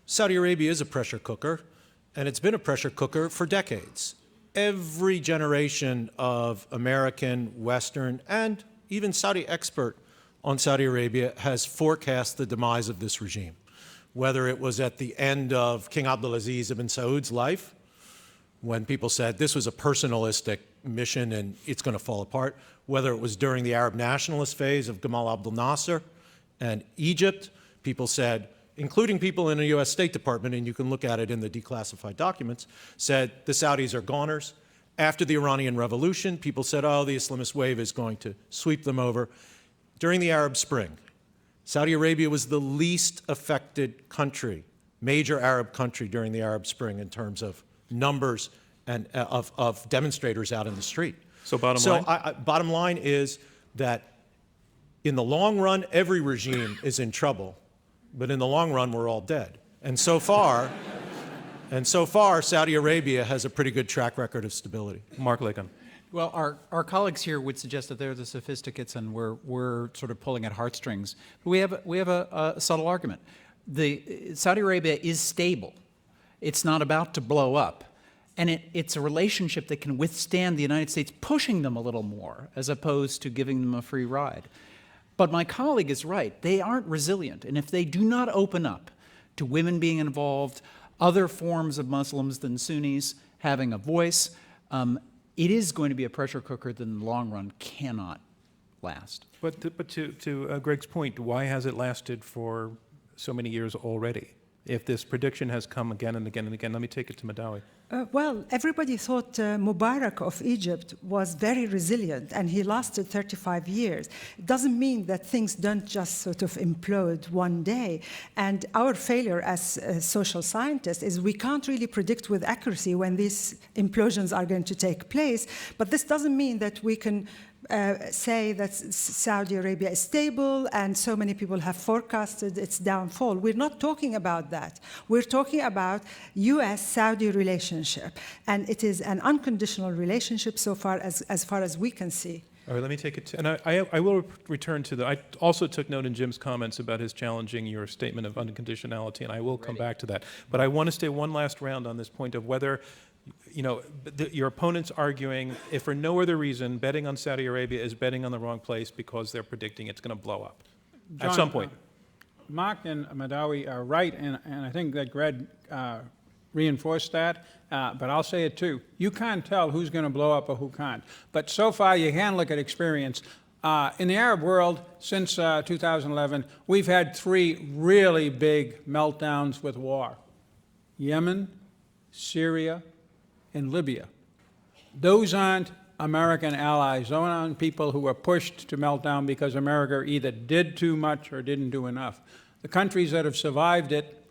Saudi Arabia is a pressure cooker, and it's been a pressure cooker for decades. Every generation of American, Western, and even Saudi expert on Saudi Arabia has forecast the demise of this regime. Whether it was at the end of King Abdulaziz ibn Saud's life, when people said this was a personalistic mission and it's going to fall apart, whether it was during the Arab nationalist phase of Gamal Abdel Nasser and Egypt, people said, including people in the U.S. State Department, and you can look at it in the declassified documents, said the Saudis are goners. After the Iranian Revolution, people said, oh, the Islamist wave is going to sweep them over. During the Arab Spring, Saudi Arabia was the least affected country, major Arab country during the Arab Spring in terms of numbers and of demonstrators out in the street. So bottom line? Bottom line is that in the long run, every regime is in trouble, but in the long run, we're all dead. And so far, Saudi Arabia has a pretty good track record of stability. Mark Lacan. Well, our colleagues here would suggest that they're the sophisticates and we're sort of pulling at heartstrings. But we have a subtle argument. Saudi Arabia is stable. It's not about to blow up. And it's a relationship that can withstand the United States pushing them a little more as opposed to giving them a free ride. But my colleague is right. They aren't resilient. And if they do not open up to women being involved, other forms of Muslims than Sunnis having a voice, it is going to be a pressure cooker that in the long run cannot last. But to Greg's point, why has it lasted for so many years already? If this prediction has come again and again and again, let me take it to Madawi. Well, everybody thought Mubarak of Egypt was very resilient, and he lasted 35 years. It doesn't mean that things don't just sort of implode one day. And our failure as social scientists is we can't really predict with accuracy when these implosions are going to take place. But this doesn't mean that we can say that Saudi Arabia is stable and so many people have forecasted its downfall. We're not talking about that. We're talking about U.S.-Saudi relationship, and it is an unconditional relationship so far as we can see. All right, let me take it to, and I will return to I also took note in Jim's comments about his challenging your statement of unconditionality, and I will come back to that. But I want to stay one last round on this point of whether, your opponent's arguing, if for no other reason, betting on Saudi Arabia is betting on the wrong place because they're predicting it's going to blow up at some point. Mark and Madawi are right, and I think that Greg reinforced that, but I'll say it too. You can't tell who's going to blow up or who can't. But so far, you can look at experience. In the Arab world, since 2011, we've had 3 really big meltdowns with war: Yemen, Syria, and Libya. Those aren't American allies. Those aren't people who were pushed to meltdown because America either did too much or didn't do enough. The countries that have survived it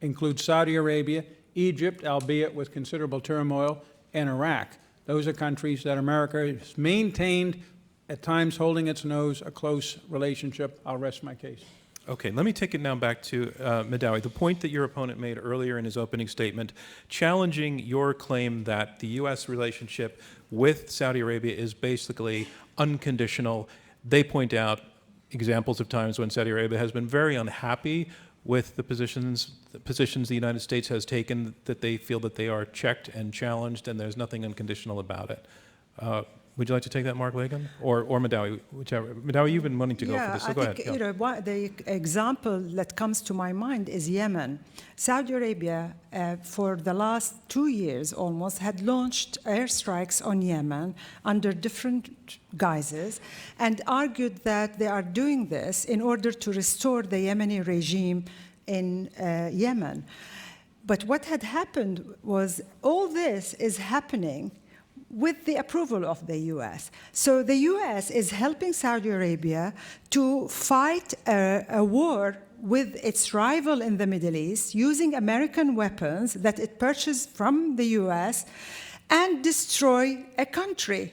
include Saudi Arabia, Egypt, albeit with considerable turmoil, and Iraq. Those are countries that America has maintained, at times holding its nose, a close relationship. I'll rest my case. Okay, let me take it now back to Madawi. The point that your opponent made earlier in his opening statement, challenging your claim that the U.S. relationship with Saudi Arabia is basically unconditional. They point out examples of times when Saudi Arabia has been very unhappy with the positions the United States has taken, that they feel that they are checked and challenged, and there's nothing unconditional about it. Would you like to take that, Mark Lagan, or Madawi, whichever? Madawi, you've been wanting to go for this, so go ahead. I think the example that comes to my mind is Yemen. Saudi Arabia, for the last 2 years almost, had launched airstrikes on Yemen under different guises and argued that they are doing this in order to restore the Yemeni regime in Yemen. But what had happened was all this is happening with the approval of the U.S. So the U.S. is helping Saudi Arabia to fight a war with its rival in the Middle East, using American weapons that it purchased from the U.S. and destroy a country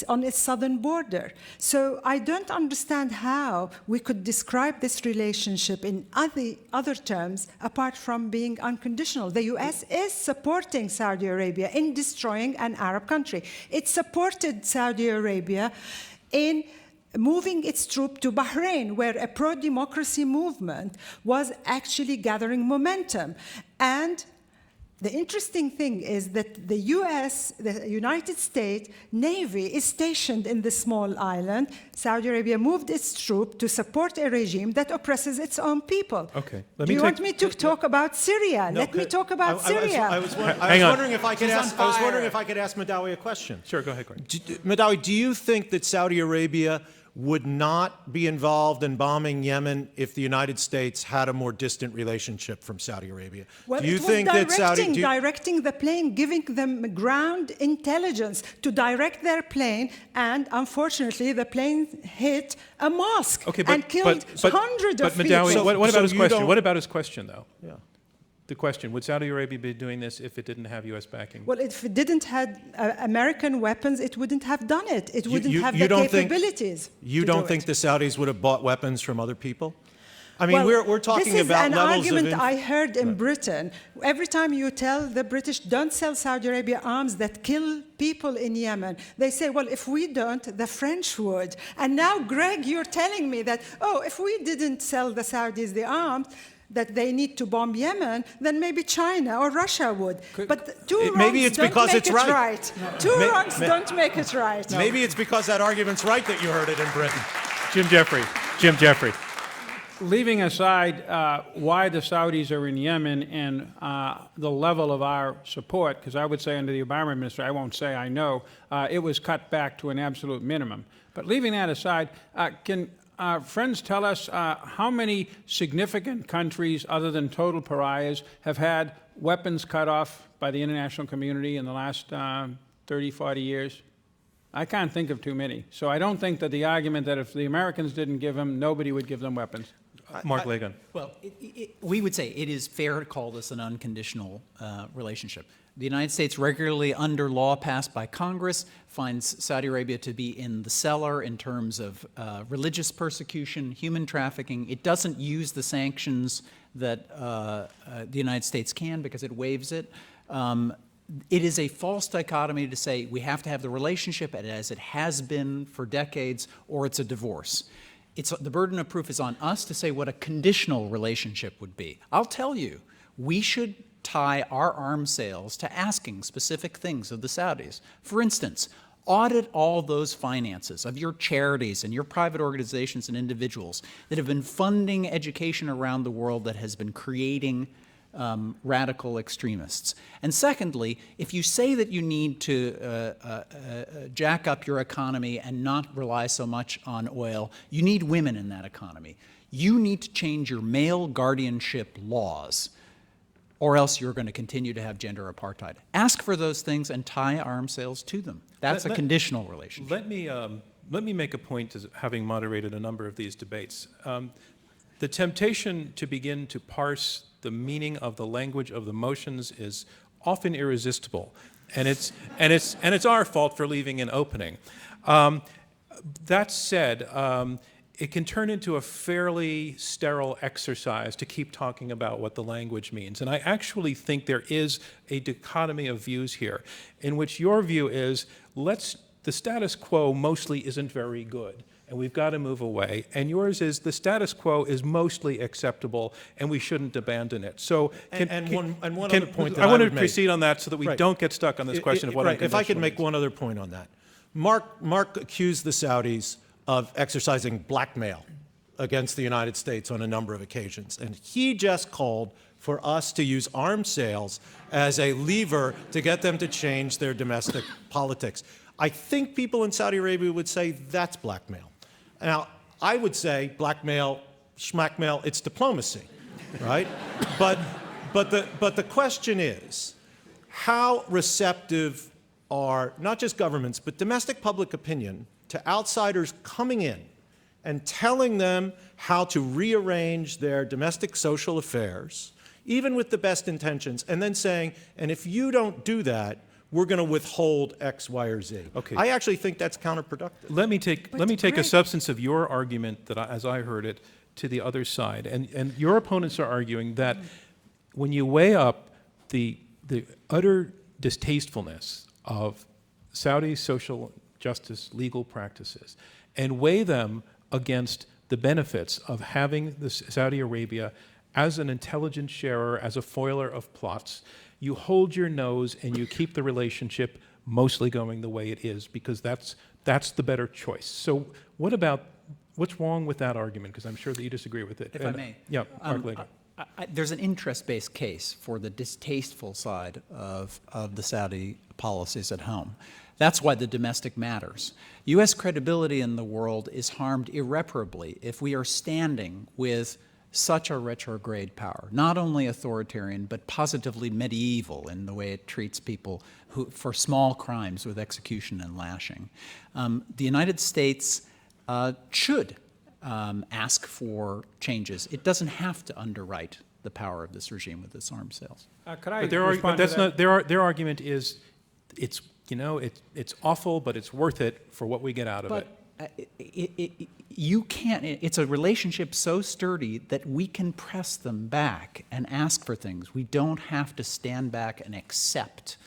on its southern border. So I don't understand how we could describe this relationship in other terms apart from being unconditional. The U.S. is supporting Saudi Arabia in destroying an Arab country. It supported Saudi Arabia in moving its troops to Bahrain, where a pro-democracy movement was actually gathering momentum. And the interesting thing is that the United States Navy is stationed in this small island. Saudi Arabia moved its troops to support a regime that oppresses its own people. Okay. Do you want me to talk about Syria? No, Let me talk about Syria. I was Hang on. wondering if I could ask. I was wondering if I could ask Madawi a question. Sure, go ahead, Greg. Madawi, do you think that Saudi Arabia would not be involved in bombing Yemen if the United States had a more distant relationship from Saudi Arabia? Well, do you it was think that Saudi directing the plane, giving them ground intelligence to direct their plane, and unfortunately, the plane hit a mosque and killed hundreds of But Madawi, people. what about his question? don't- What about his question, though? Yeah. The question, would Saudi Arabia be doing this if it didn't have U.S. backing? Well, if it didn't have American weapons, it wouldn't have done it. It wouldn't have you the don't think- capabilities. You to don't do think it. the Saudis would have bought weapons from other people? I mean, Well, we're talking this is about an levels argument of I heard in Britain. Every time you tell the British, don't sell Saudi Arabia arms that kill people in Yemen, they say, well, if we don't, the French would. And now, Greg, you're telling me that, oh, if we didn't sell the Saudis the arms that they need to bomb Yemen, then maybe China or Russia would. But two wrongs maybe it's don't because make it's it right. Two wrongs don't make it right. Maybe it's because that argument's right that you heard it in Britain. Jim Jeffrey. Leaving aside why the Saudis are in Yemen and the level of our support, because I would say under the Obama administration, I won't say I know, it was cut back to an absolute minimum. But leaving that aside, can friends tell us how many significant countries other than total pariahs have had weapons cut off by the international community in the last 30, 40 years? I can't think of too many. So I don't think that the argument that if the Americans didn't give them, nobody would give them weapons. Mark Lagan. Well, we would say it is fair to call this an unconditional relationship. The United States regularly, under law passed by Congress, finds Saudi Arabia to be in the cellar in terms of religious persecution, human trafficking. It doesn't use the sanctions that the United States can because it waives it. It is a false dichotomy to say we have to have the relationship as it has been for decades, or it's a divorce. The burden of proof is on us to say what a conditional relationship would be. I'll tell you, we should tie our arms sales to asking specific things of the Saudis. For instance, audit all those finances of your charities and your private organizations and individuals that have been funding education around the world that has been creating radical extremists. And secondly, if you say that you need to jack up your economy and not rely so much on oil, you need women in that economy. You need to change your male guardianship laws, or else you're going to continue to have gender apartheid. Ask for those things and tie arms sales to them. That's a conditional relationship. Let me make a point, as having moderated a number of these debates. The temptation to begin to parse the meaning of the language of the motions is often irresistible, and it's our fault for leaving an opening. That said, it can turn into a fairly sterile exercise to keep talking about what the language means. And I actually think there is a dichotomy of views here, in which your view is, the status quo mostly isn't very good, and we've got to move away. And yours is, the status quo is mostly acceptable, and we shouldn't abandon it. So, One other point that I want to would make. proceed on that so that we Right. don't get stuck on this question of what Right. If I could unconventional make means. one other point on that. Mark accused the Saudis of exercising blackmail against the United States on a number of occasions. And he just called for us to use arms sales as a lever to get them to change their domestic politics. I think people in Saudi Arabia would say that's blackmail. Now, I would say blackmail, schmackmail, it's diplomacy, right? but the question is, how receptive are not just governments, but domestic public opinion to outsiders coming in and telling them how to rearrange their domestic social affairs, even with the best intentions, and then saying, and if you don't do that, we're going to withhold X, Y, or Z. Okay. I actually think that's counterproductive. Let me take a Greg- substance of your argument that, as I heard it, to the other side. And your opponents are arguing that when you weigh up the utter distastefulness of Saudi social justice legal practices and weigh them against the benefits of having Saudi Arabia as an intelligence sharer, as a foiler of plots, you hold your nose and you keep the relationship mostly going the way it is, because that's the better choice. So what's wrong with that argument? Because I'm sure that you disagree with it. If I may. Yeah, Mark Lager. There's an interest-based case for the distasteful side of the Saudi policies at home. That's why the domestic matters. U.S. credibility in the world is harmed irreparably if we are standing with such a retrograde power, not only authoritarian, but positively medieval in the way it treats people for small crimes with execution and lashing. The United States should ask for changes. It doesn't have to underwrite the power of this regime with its arms sales. Could I But respond to that? their argument is, it's awful, but it's worth it for what we get out of it. You can't, it's a relationship so sturdy that we can press them back and ask for things. We don't have to stand back and accept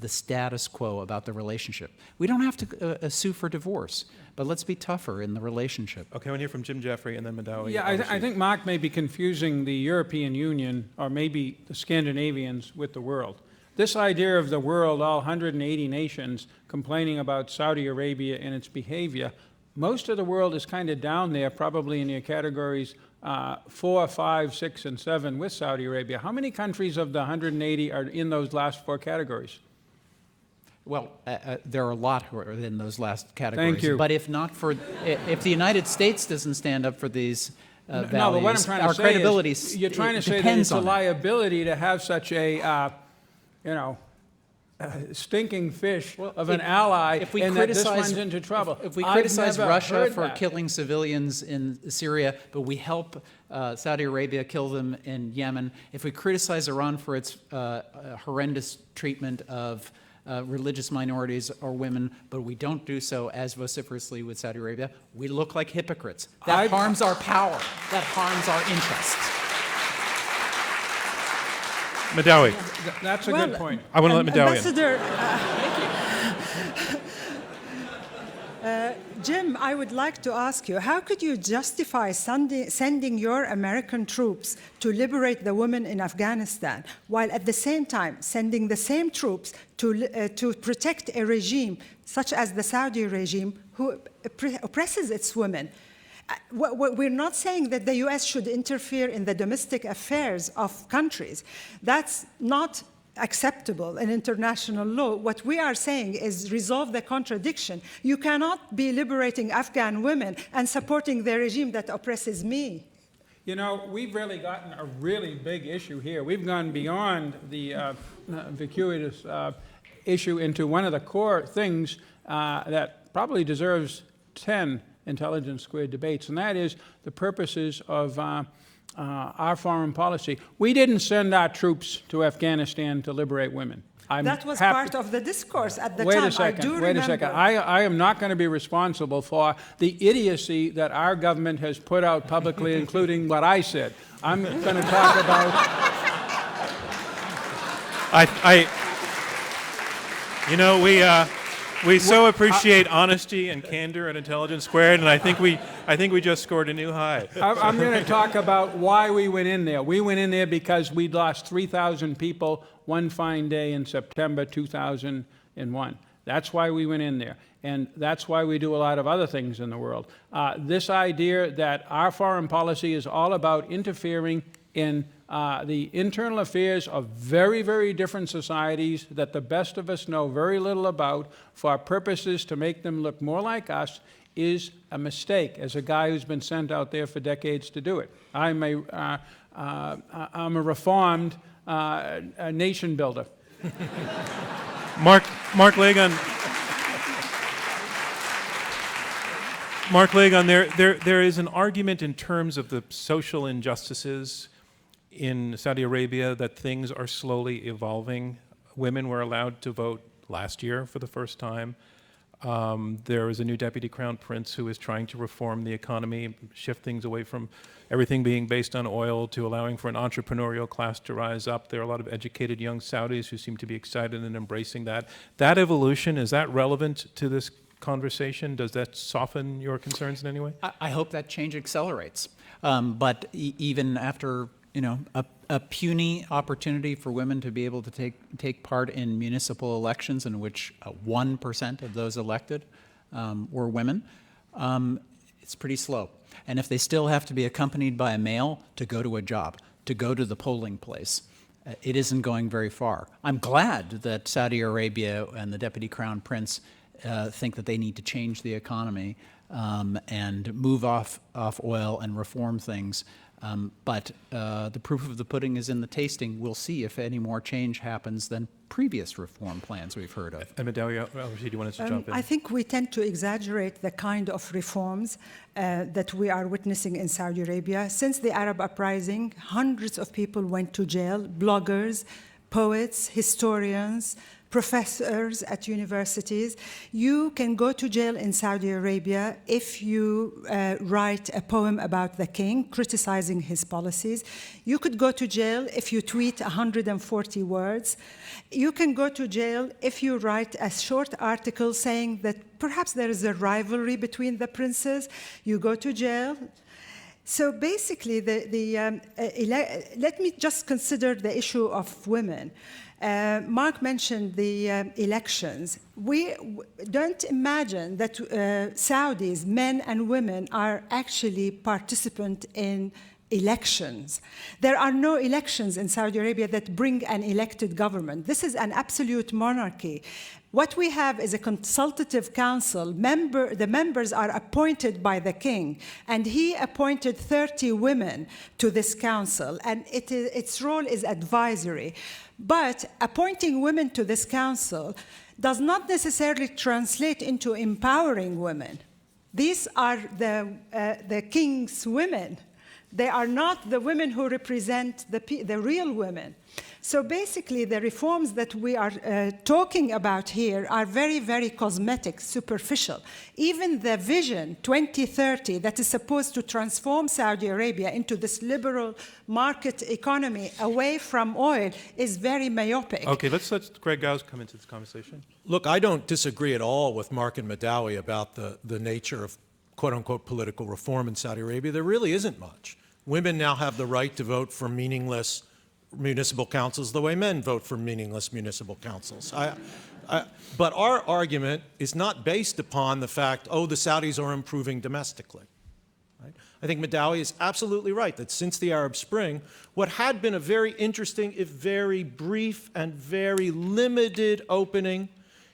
the status quo about the relationship. We don't have to sue for divorce, but let's be tougher in the relationship. Okay, I want to hear from Jim Jeffrey and then Madawi. Yeah, I think Mark may be confusing the European Union, or maybe the Scandinavians, with the world. This idea of the world, all 180 nations, complaining about Saudi Arabia and its behavior, most of the world is kind of down there, probably in your categories 4, 5, 6, and 7 with Saudi Arabia. How many countries of the 180 are in those last 4 categories? Well, there are a lot who are in those last categories. Thank you. But if the United States doesn't stand up for these values, No, but what I'm trying to our say credibility is, you're trying to say that depends it's a on it. liability to have such a, stinking fish of an ally, If we and that this criticize, one's into trouble. if we I've criticize never Russia heard for that. killing civilians in Syria, but we help Saudi Arabia kill them in Yemen, if we criticize Iran for its horrendous treatment of religious minorities or women, but we don't do so as vociferously with Saudi Arabia, we look like hypocrites. That harms our power. That harms our interests. Madawi. That's a good point. I want to let Madawi in. Ambassador, Jim, I would like to ask you, how could you justify sending your American troops to liberate the women in Afghanistan, while at the same time sending the same troops to protect a regime such as the Saudi regime who oppresses its women? We're not saying that the U.S. should interfere in the domestic affairs of countries. That's not acceptable in international law. What we are saying is resolve the contradiction. You cannot be liberating Afghan women and supporting the regime that oppresses me. You know, we've really gotten a really big issue here. We've gone beyond the vacuitous issue into one of the core things that probably deserves 10 Intelligence Squared debates, and that is the purposes of our foreign policy. We didn't send our troops to Afghanistan to liberate women. I'm That was happy- part of the discourse at the Wait time. a second, I do wait remember. a second. I am not going to be responsible for the idiocy that our government has put out publicly, including what I said. I'm going to talk about... We so appreciate honesty and candor at Intelligence Squared, and I think we just scored a new high. I'm going to talk about why we went in there. We went in there because we'd lost 3,000 people one fine day in September 2001. That's why we went in there. And that's why we do a lot of other things in the world. This idea that our foreign policy is all about interfering in the internal affairs of very, very different societies that the best of us know very little about for purposes to make them look more like us is a mistake, as a guy who's been sent out there for decades to do it. I'm a reformed nation builder. Mark Lagon. Mark Lagon, there is an argument in terms of the social injustices in Saudi Arabia that things are slowly evolving. Women were allowed to vote last year for the first time. There is a new deputy crown prince who is trying to reform the economy, shift things away from everything being based on oil to allowing for an entrepreneurial class to rise up. There are a lot of educated young Saudis who seem to be excited and embracing that. That evolution, is that relevant to this conversation? Does that soften your concerns in any way? I hope that change accelerates. But even after a puny opportunity for women to be able to take part in municipal elections in which 1% of those elected were women, it's pretty slow. And if they still have to be accompanied by a male to go to a job, to go to the polling place, it isn't going very far. I'm glad that Saudi Arabia and the Deputy Crown Prince think that they need to change the economy and move off oil and reform things. But the proof of the pudding is in the tasting. We'll see if any more change happens than previous reform plans we've heard of. And Al-Rasheed, do you want us to jump in? I think we tend to exaggerate the kind of reforms that we are witnessing in Saudi Arabia. Since the Arab uprising, hundreds of people went to jail, bloggers, poets, historians, professors at universities. You can go to jail in Saudi Arabia if you write a poem about the king, criticizing his policies. You could go to jail if you tweet 140 words. You can go to jail if you write a short article saying that perhaps there is a rivalry between the princes. You go to jail. So basically, let me just consider the issue of women. Mark mentioned the elections. We don't imagine that Saudis, men and women, are actually participants in elections. There are no elections in Saudi Arabia that bring an elected government. This is an absolute monarchy. What we have is a consultative council. The members are appointed by the king, and he appointed 30 women to this council, and its role is advisory. But appointing women to this council does not necessarily translate into empowering women. These are the king's women. They are not the women who represent the real women. So basically, the reforms that we are talking about here are very, very cosmetic, superficial. Even the vision 2030 that is supposed to transform Saudi Arabia into this liberal market economy away from oil is very myopic. Okay, let's let Greg Gause come into this conversation. Look, I don't disagree at all with Mark and Madawi about the nature of quote-unquote political reform in Saudi Arabia. There really isn't much. Women now have the right to vote for meaningless municipal councils the way men vote for meaningless municipal councils. But our argument is not based upon the fact, oh, the Saudis are improving domestically. Right? I think Madawi is absolutely right that since the Arab Spring, what had been a very interesting, if very brief and very limited opening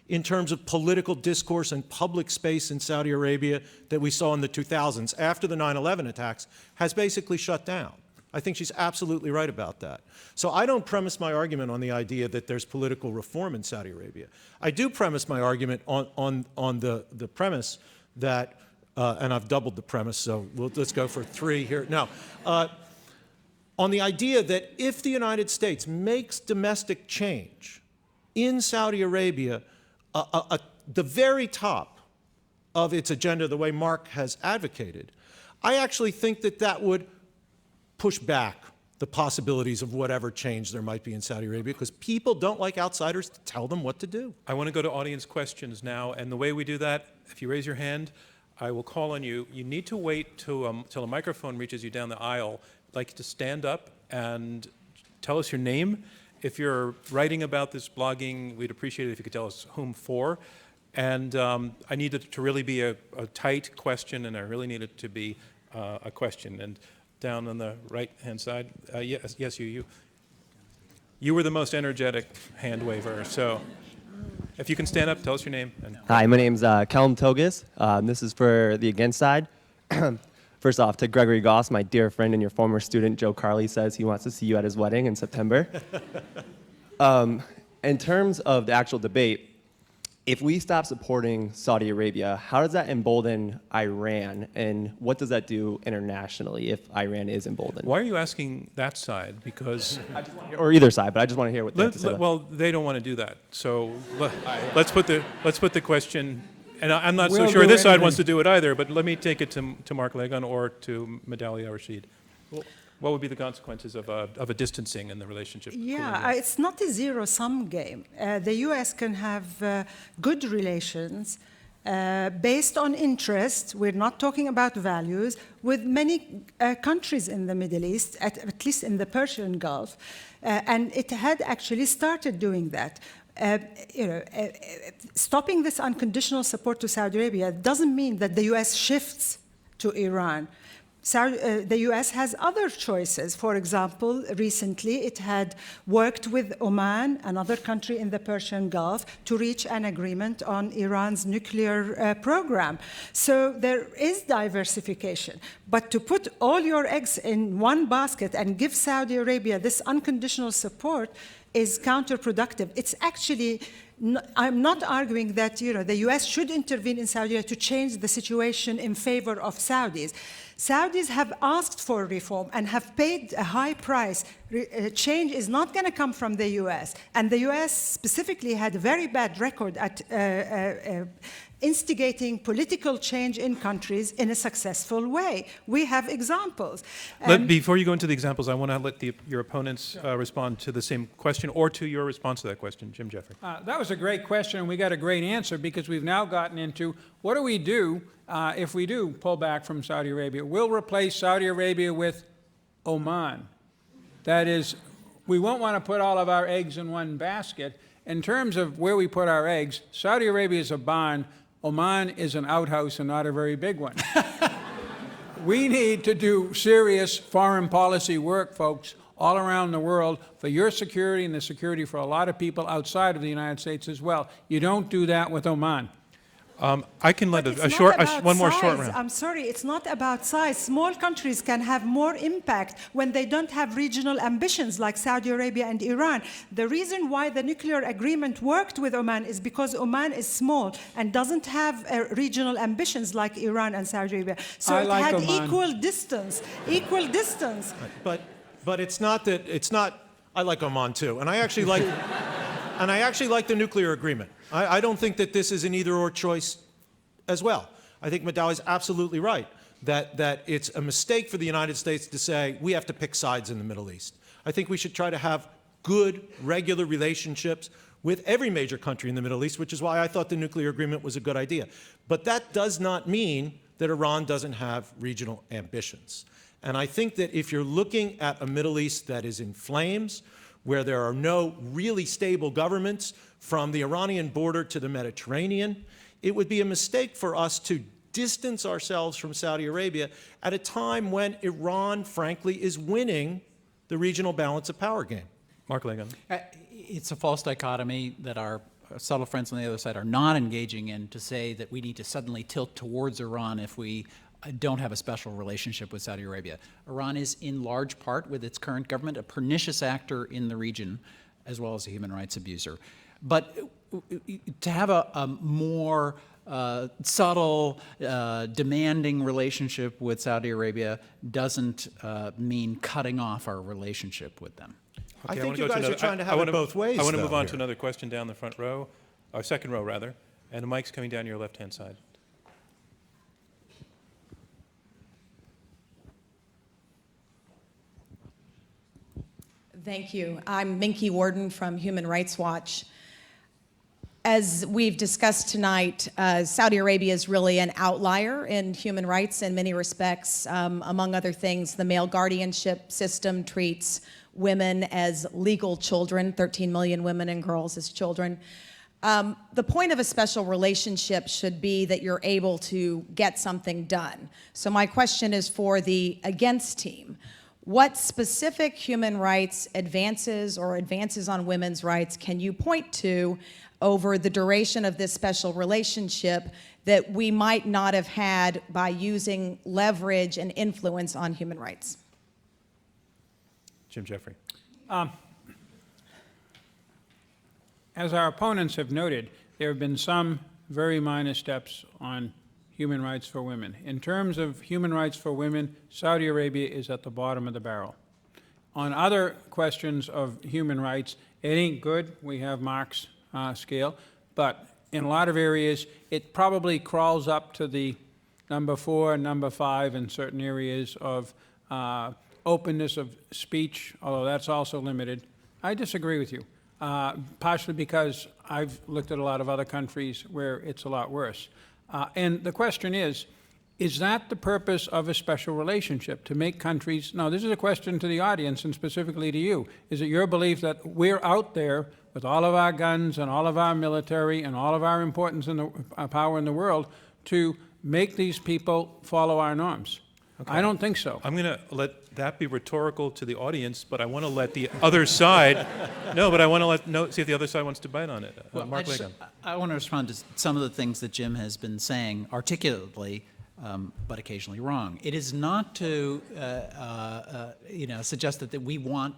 in terms of political discourse and public space in Saudi Arabia that we saw in the 2000s after the 9/11 attacks has basically shut down. I think she's absolutely right about that. So I don't premise my argument on the idea that there's political reform in Saudi Arabia. I do premise my argument on the premise that, and I've doubled the premise, so let's go for 3 here. No. On the idea that if the United States makes domestic change, in Saudi Arabia, the very top of its agenda, the way Mark has advocated, I actually think that that would push back the possibilities of whatever change there might be in Saudi Arabia, because people don't like outsiders to tell them what to do. I want to go to audience questions now, and the way we do that, if you raise your hand, I will call on you. You need to wait till a microphone reaches you down the aisle. I'd like you to stand up and tell us your name. If you're writing about this, blogging, we'd appreciate it if you could tell us whom for. And I need it to really be a tight question, and I really need it to be a question. And down on the right-hand side, yes, you were the most energetic hand waver. So if you can stand up, tell us your name. Hi, my name's Kelm Togus. This is for the against side. First off, to Gregory Goss, my dear friend and your former student, Joe Carley, says he wants to see you at his wedding in September. In terms of the actual debate, if we stop supporting Saudi Arabia, how does that embolden Iran, and what does that do internationally if Iran is emboldened? Why are you asking that side? Because Or either side, but I just want to hear what they have to say. well, they don't want to do that. So let's put the question. And I'm not so We'll sure do this side anything. wants to do it either. But let me take it to Mark Legon or to Medali Al-Rasheed. What would be the consequences of a distancing in the relationship? Yeah, it's not a zero-sum game. The U.S. can have good relations based on interest. We're not talking about values with many countries in the Middle East, at least in the Persian Gulf, and it had actually started doing that. Stopping this unconditional support to Saudi Arabia doesn't mean that the U.S. shifts to Iran. The U.S. has other choices. For example, recently it had worked with Oman, another country in the Persian Gulf, to reach an agreement on Iran's nuclear program. So there is diversification. But to put all your eggs in one basket and give Saudi Arabia this unconditional support is counterproductive. It's actually, I'm not arguing that the U.S. should intervene in Saudi Arabia to change the situation in favor of Saudis. Saudis have asked for reform and have paid a high price. Change is not going to come from the U.S. And the U.S. specifically had a very bad record at instigating political change in countries in a successful way. We have examples. Before you go into the examples, I want to let your opponents respond to the same question or to your response to that question. Jim Jeffrey. That was a great question, and we got a great answer, because we've now gotten into what do we do if we do pull back from Saudi Arabia. We'll replace Saudi Arabia with Oman. That is, we won't want to put all of our eggs in one basket. In terms of where we put our eggs, Saudi Arabia is a barn. Oman is an outhouse and not a very big one. We need to do serious foreign policy work, folks, all around the world for your security and the security for a lot of people outside of the United States as well. You don't do that with Oman. I can let one more short round. I'm sorry, it's not about size. Small countries can have more impact when they don't have regional ambitions like Saudi Arabia and Iran. The reason why the nuclear agreement worked with Oman is because Oman is small and doesn't have regional ambitions like Iran and Saudi Arabia. So I it like had Oman. equal distance. But it's not that, I like Oman too, and I actually like the nuclear agreement. I don't think that this is an either-or choice as well. I think Medali's absolutely right, that it's a mistake for the United States to say, we have to pick sides in the Middle East. I think we should try to have good, regular relationships with every major country in the Middle East, which is why I thought the nuclear agreement was a good idea. But that does not mean that Iran doesn't have regional ambitions. And I think that if you're looking at a Middle East that is in flames, where there are no really stable governments from the Iranian border to the Mediterranean, it would be a mistake for us to distance ourselves from Saudi Arabia at a time when Iran, frankly, is winning the regional balance of power game. Mark Legon. It's a false dichotomy that our subtle friends on the other side are not engaging in, to say that we need to suddenly tilt towards Iran if we don't have a special relationship with Saudi Arabia. Iran is in large part, with its current government, a pernicious actor in the region, as well as a human rights abuser. But to have a more subtle, demanding relationship with Saudi Arabia doesn't mean cutting off our relationship with them. I Okay, think wanna you go guys are trying to have it both ways, I want to though, move on here. to another question down the front row, or second row, rather. And the mic's coming down your left-hand side. Thank you. I'm Minky Warden from Human Rights Watch. As we've discussed tonight, Saudi Arabia is really an outlier in human rights in many respects. Among other things, the male guardianship system treats women as legal children, 13 million women and girls as children. The point of a special relationship should be that you're able to get something done. So my question is for the against team. What specific human rights advances or advances on women's rights can you point to over the duration of this special relationship that we might not have had by using leverage and influence on human rights? Jim Jeffrey. As our opponents have noted, there have been some very minor steps on human rights for women. In terms of human rights for women, Saudi Arabia is at the bottom of the barrel. On other questions of human rights, it ain't good. We have Mark's scale. But in a lot of areas, it probably crawls up to the number 4, number 5 in certain areas of openness of speech, although that's also limited. I disagree with you, partially because I've looked at a lot of other countries where it's a lot worse. And the question is that the purpose of a special relationship, to make countries, now this is a question to the audience and specifically to you, is it your belief that we're out there with all of our guns and all of our military and all of our importance in the power in the world to make these people follow our norms? Okay. I don't think so. I'm going to let that be rhetorical to the audience, but I want to let the other side, no, but I want to see if the other side wants to bite on it. Well, Mark Lagan. I want to respond to some of the things that Jim has been saying articulately, but occasionally wrong. It is not to suggest that we want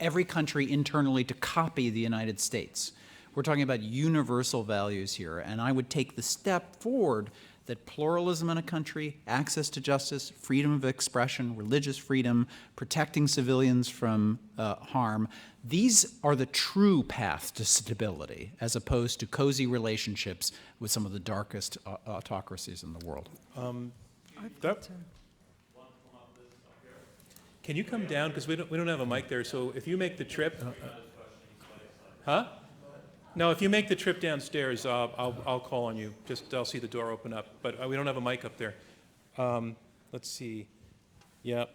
every country internally to copy the United States. We're talking about universal values here, and I would take the step forward that pluralism in a country, access to justice, freedom of expression, religious freedom, protecting civilians from harm, these are the true path to stability, as opposed to cozy relationships with some of the darkest autocracies in the world. Can you come down, because we don't have a mic there, so if you make the trip, huh? No, if you make the trip downstairs, I'll call on you. Just I'll see the door open up, but we don't have a mic up there. Let's see. Yeah.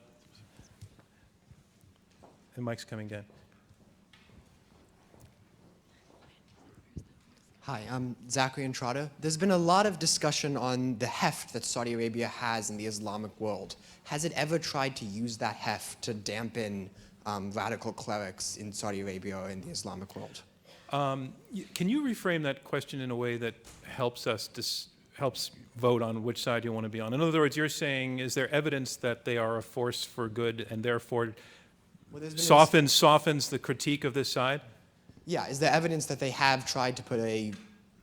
The mic's coming down. Hi, I'm Zachary Entrada. There's been a lot of discussion on the heft that Saudi Arabia has in the Islamic world. Has it ever tried to use that heft to dampen radical clerics in Saudi Arabia or in the Islamic world? Can you reframe that question in a way that helps us helps vote on which side you want to be on? In other words, you're saying, is there evidence that they are a force for good and therefore softens the critique of this side? Yeah, is there evidence that they have tried to put a,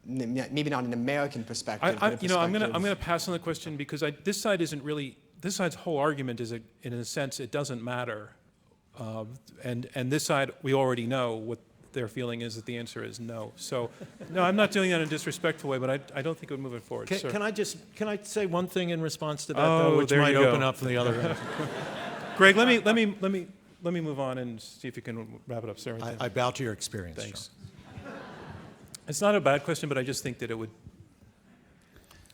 maybe not an American perspective, but a perspective? I'm going to pass on the question because this side isn't really, this side's whole argument is, in a sense, it doesn't matter. And this side, we already know what their feeling is that the answer is no. So, no, I'm not doing that in a disrespectful way, but I don't think it would move it forward. Can I say one thing in response to that, though, which might open up for the other end? Greg, let me move on and see if you can wrap it up, sir. I bow to your experience. Thanks. It's not a bad question, but I just think that it would.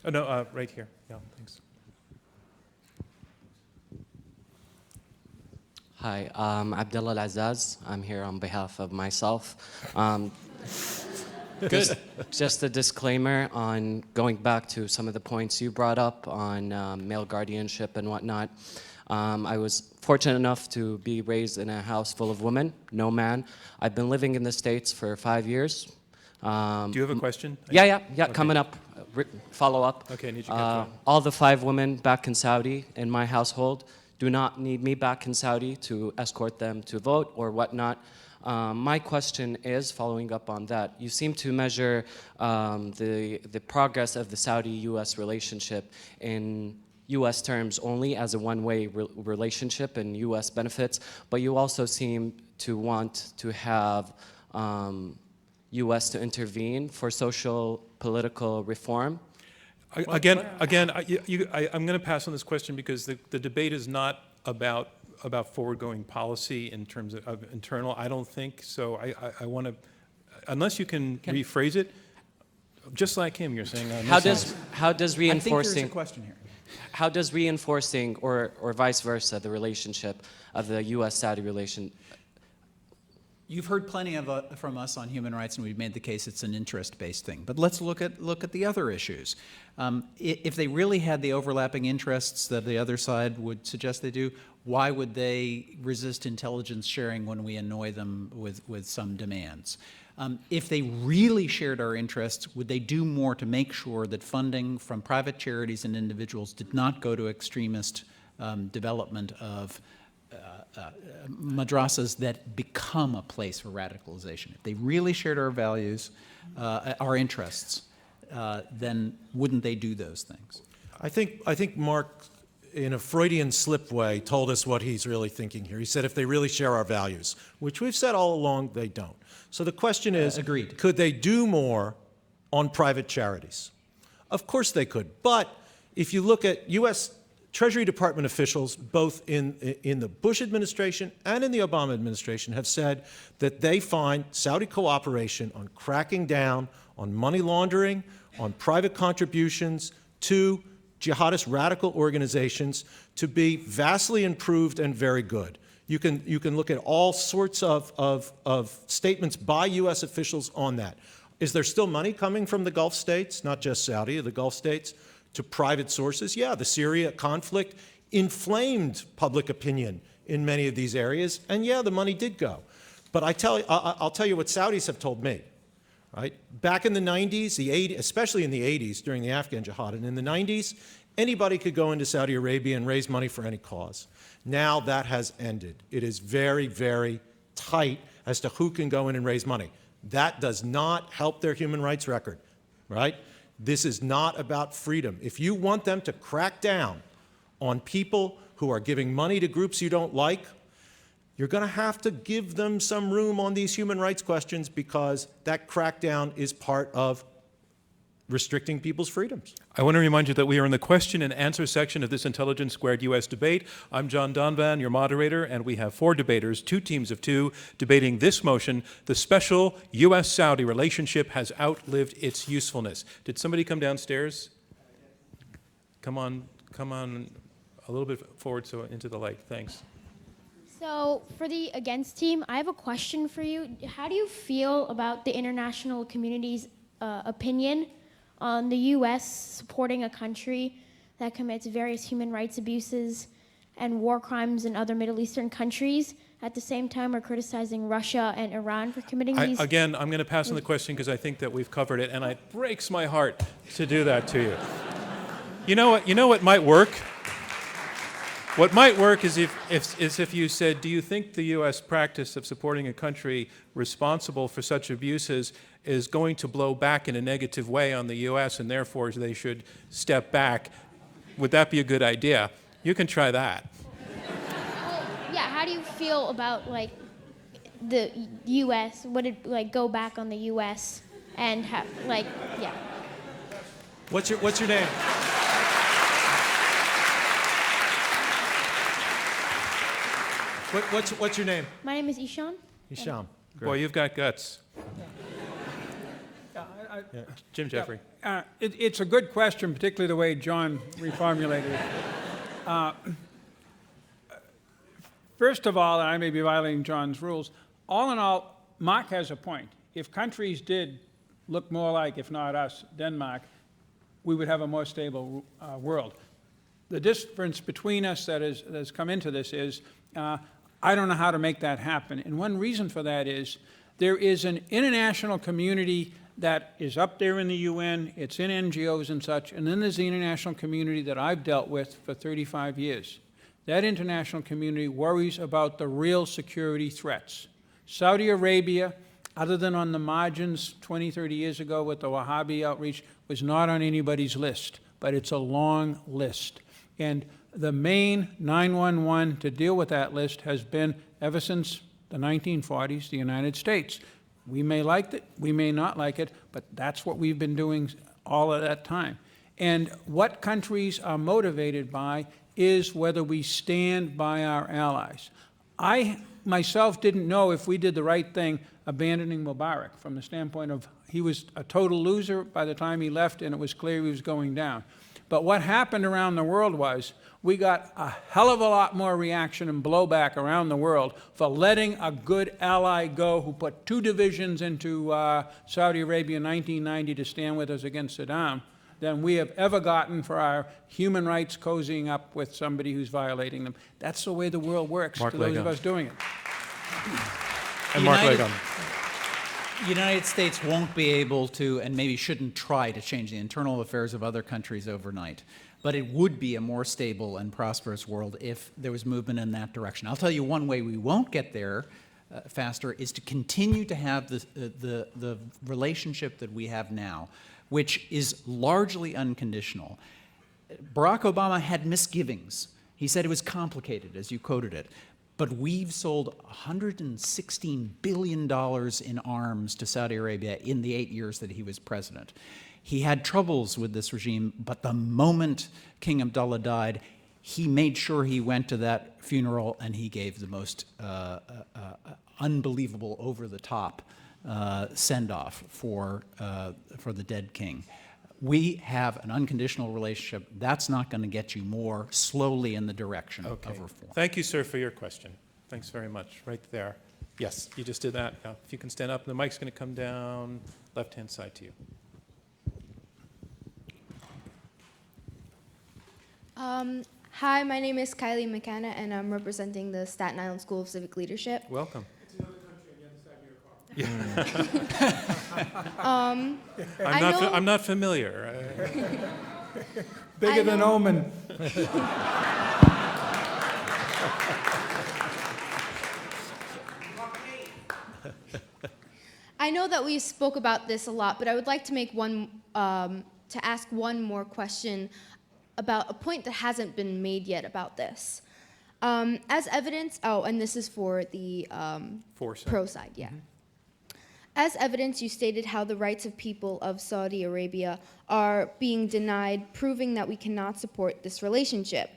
Oh no, right here. Yeah, thanks. Hi, Abdullah Al-Azaz. I'm here on behalf of myself. Just a disclaimer on going back to some of the points you brought up on male guardianship and whatnot. I was fortunate enough to be raised in a house full of women, no man. I've been living in the States for 5 years. Do you have a question? Yeah, okay. Coming up, follow up. Okay, I need you to get to it. All the 5 women back in Saudi in my household do not need me back in Saudi to escort them to vote or whatnot. My question is, following up on that, you seem to measure the progress of the Saudi-U.S. relationship in U.S. terms only as a one-way relationship and U.S. benefits, but you also seem to want to have U.S. to intervene for social political reform? I'm going to pass on this question because the debate is not about forward-going policy in terms of internal. I don't think so. I want to, unless you can rephrase it, just like him. You're saying. How does I think there is a reinforcing question here. how does reinforcing or vice versa the relationship of the U.S. Saudi relation? You've heard plenty from us on human rights, and we've made the case it's an interest-based thing. But let's look at the other issues. If they really had the overlapping interests that the other side would suggest they do, why would they resist intelligence sharing when we annoy them with some demands? If they really shared our interests, would they do more to make sure that funding from private charities and individuals did not go to extremist development of madrasas that become a place for radicalization? If they really shared our values, our interests, then wouldn't they do those things? I think Mark, in a Freudian slip way, told us what he's really thinking here. He said if they really share our values, which we've said all along they don't. So the question is, agreed. Could they do more on private charities? Of course they could. But if you look at U.S. Treasury Department officials, both in the Bush administration and in the Obama administration, have said that they find Saudi cooperation on cracking down on money laundering, on private contributions to jihadist radical organizations to be vastly improved and very good. You can look at all sorts of statements by U.S. officials on that. Is there still money coming from the Gulf states, not just Saudi, the Gulf states, to private sources? Yeah, the Syria conflict inflamed public opinion in many of these areas, and yeah, the money did go. But I'll tell you what Saudis have told me. Right? Back in the 90s, the 80s, especially in the 80s during the Afghan jihad, and in the 90s, anybody could go into Saudi Arabia and raise money for any cause. Now that has ended. It is very, very tight as to who can go in and raise money. That does not help their human rights record, right? This is not about freedom. If you want them to crack down on people who are giving money to groups you don't like, you're going to have to give them some room on these human rights questions, because that crackdown is part of restricting people's freedoms. I want to remind you that we are in the question and answer section of this Intelligence Squared U.S. debate. I'm John Donvan, your moderator, and we have 4 debaters, 2 teams of 2, debating this motion: the special U.S.-Saudi relationship has outlived its usefulness. Did somebody come downstairs? Come on a little bit forward, so into the light. Thanks. So for the against team, I have a question for you. How do you feel about the international community's opinion on the U.S. supporting a country that commits various human rights abuses and war crimes in other Middle Eastern countries, at the same time we're criticizing Russia and Iran for committing these? Again, I'm going to pass on the question because I think that we've covered it, and it breaks my heart to do that to you. You know what might work? What might work is if you said, do you think the U.S. practice of supporting a country responsible for such abuses is going to blow back in a negative way on the U.S. and therefore they should step back? Would that be a good idea? You can try that. Well, yeah, how do you feel about the U.S.? Would it go back on the U.S. and have yeah? What's your name? What's your name? My name is Ishan. Hisham. Boy, you've got guts. Yeah, Jim Jeffrey. It's a good question, particularly the way John reformulated it. First of all, and I may be violating John's rules, all in all, Mark has a point. If countries did look more like, if not us, Denmark, we would have a more stable world. The difference between us that has come into this is I don't know how to make that happen. And one reason for that is there is an international community that is up there in the UN, it's in NGOs and such, and then there's the international community that I've dealt with for 35 years. That international community worries about the real security threats. Saudi Arabia, other than on the margins 20, 30 years ago with the Wahhabi outreach, was not on anybody's list, but it's a long list. And the main 911 to deal with that list has been, ever since the 1940s, the United States. We may like it, we may not like it, but that's what we've been doing all of that time. And what countries are motivated by is whether we stand by our allies. I myself didn't know if we did the right thing abandoning Mubarak from the standpoint of he was a total loser by the time he left and it was clear he was going down. But what happened around the world was we got a hell of a lot more reaction and blowback around the world for letting a good ally go who put 2 divisions into Saudi Arabia in 1990 to stand with us against Saddam than we have ever gotten for our human rights cozying up with somebody who's violating them. That's the way the world works, Mark to those Lego. of us doing it. And Mark Lego. United States won't be able to, and maybe shouldn't try to change the internal affairs of other countries overnight. But it would be a more stable and prosperous world if there was movement in that direction. I'll tell you one way we won't get there faster is to continue to have the relationship that we have now, which is largely unconditional. Barack Obama had misgivings. He said it was complicated, as you quoted it. But we've sold $116 billion in arms to Saudi Arabia in the 8 years that he was president. He had troubles with this regime, but the moment King Abdullah died, he made sure he went to that funeral and he gave the most unbelievable, over-the-top send-off for the dead king. We have an unconditional relationship. That's not going to get you more slowly in the direction of reform. Thank you, sir, for your question. Thanks very much. Right there. Yes, you just did that. Now, if you can stand up, the mic's going to come down left-hand side to you. Hi, my name is Kylie McKenna, and I'm representing the Staten Island School of Civic Leadership. Welcome. I'm not familiar. Bigger than Omen. I know that we spoke about this a lot, but I would like to make to ask one more question about a point that hasn't been made yet about this. As evidence, and this is for the pro side, yeah. As evidence, you stated how the rights of people of Saudi Arabia are being denied, proving that we cannot support this relationship.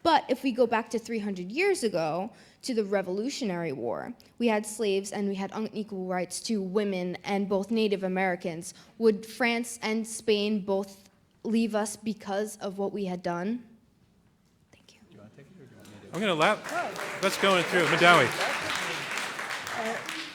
But if we go back to 300 years ago, to the Revolutionary War, we had slaves and we had unequal rights to women and both Native Americans. Would France and Spain both leave us because of what we had done? Thank you. Do you want to take it or do you want me to? I'm going to laugh. Let's go through. Madawi.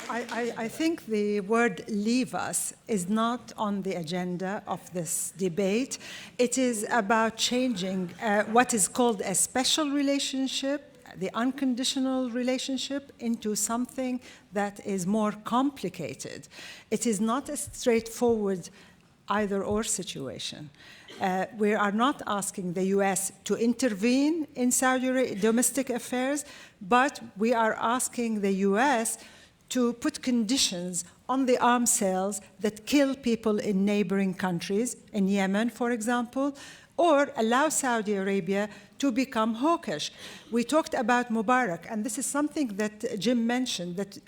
I think the word leave us is not on the agenda of this debate. It is about changing what is called a special relationship, the unconditional relationship, into something that is more complicated. It is not a straightforward either-or situation. We are not asking the U.S. to intervene in Saudi domestic affairs, but we are asking the U.S. to put conditions on the arms sales that kill people in neighboring countries, in Yemen, for example, or allow Saudi Arabia to become hawkish. We talked about Mubarak, and this is something that Jim mentioned, that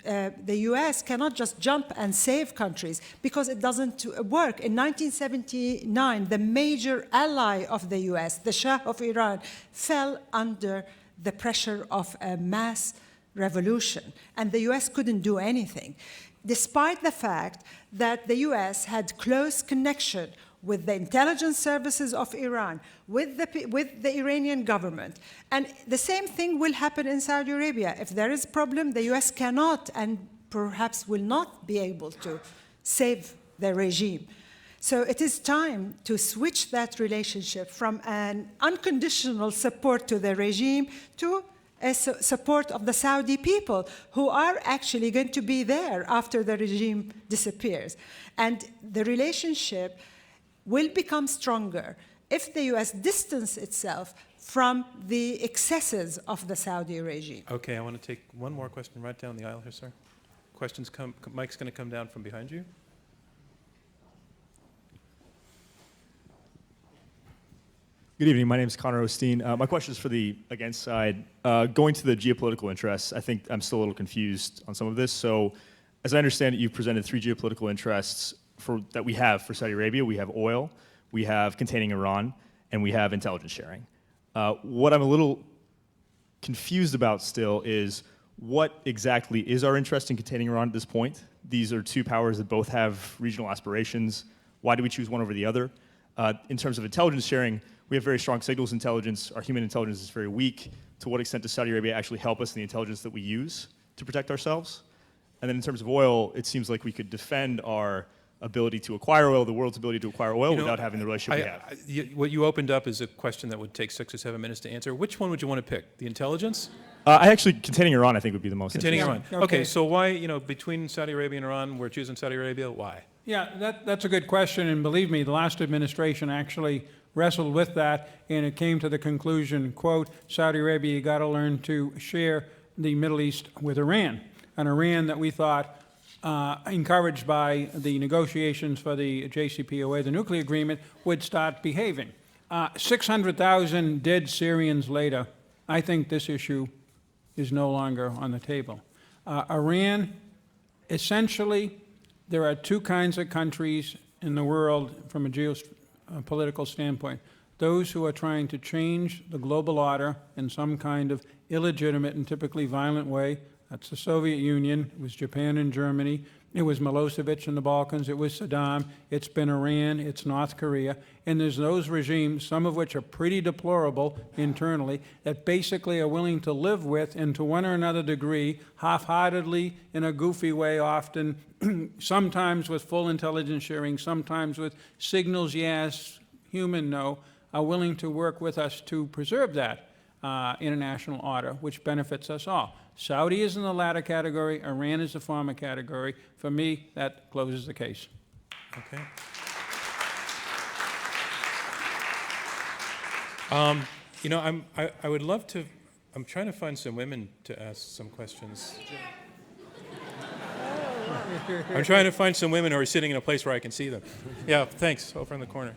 the U.S. cannot just jump and save countries because it doesn't work. In 1979, the major ally of the U.S., the Shah of Iran, fell under the pressure of a mass revolution, and the U.S. couldn't do anything, despite the fact that the U.S. had close connection with the intelligence services of Iran, with the Iranian government. And the same thing will happen in Saudi Arabia. If there is a problem, the U.S. cannot and perhaps will not be able to save the regime. So it is time to switch that relationship from an unconditional support to the regime to a support of the Saudi people, who are actually going to be there after the regime disappears. And the relationship will become stronger if the U.S. distances itself from the excesses of the Saudi regime. Okay, I want to take one more question right down the aisle here, sir. Questions come, Mike's going to come down from behind you. Good evening. My name is Connor Osteen. My question is for the against side. Going to the geopolitical interests, I think I'm still a little confused on some of this. So, as I understand it, you've presented 3 geopolitical interests that we have for Saudi Arabia. We have oil, we have containing Iran, and we have intelligence sharing. What I'm a little confused about still is what exactly is our interest in containing Iran at this point? These are 2 powers that both have regional aspirations. Why do we choose one over the other? In terms of intelligence sharing, we have very strong signals intelligence. Our human intelligence is very weak. To what extent does Saudi Arabia actually help us in the intelligence that we use to protect ourselves? And then in terms of oil, it seems like we could defend our ability to acquire oil, the world's ability to acquire oil, without having the relationship we have. What you opened up is a question that would take 6 or 7 minutes to answer. Which one would you want to pick? The intelligence? Containing Iran, I think, would be the most Containing Iran. interesting. Okay, so why, between Saudi Arabia and Iran, we're choosing Saudi Arabia? Why? Yeah, that's a good question, and believe me, the last administration actually wrestled with that, and it came to the conclusion, quote, Saudi Arabia, you got to learn to share the Middle East with Iran. And Iran that we thought, encouraged by the negotiations for the JCPOA, the nuclear agreement, would start behaving. 600,000 dead Syrians later, I think this issue is no longer on the table. Iran, essentially, there are 2 kinds of countries in the world from a geopolitical standpoint. Those who are trying to change the global order in some kind of illegitimate and typically violent way. That's the Soviet Union. It was Japan and Germany. It was Milosevic in the Balkans. It was Saddam. It's been Iran. It's North Korea. And there's those regimes, some of which are pretty deplorable internally, that basically are willing to live with, and to one or another degree, half-heartedly, in a goofy way often, sometimes with full intelligence sharing, sometimes with signals yes, human no, are willing to work with us to preserve that international order, which benefits us all. Saudi is in the latter category. Iran is the former category. For me, that closes the case. Okay. I would love to. I'm trying to find some women to ask some questions. I'm trying to find some women who are sitting in a place where I can see them. Yeah, thanks. Over in the corner.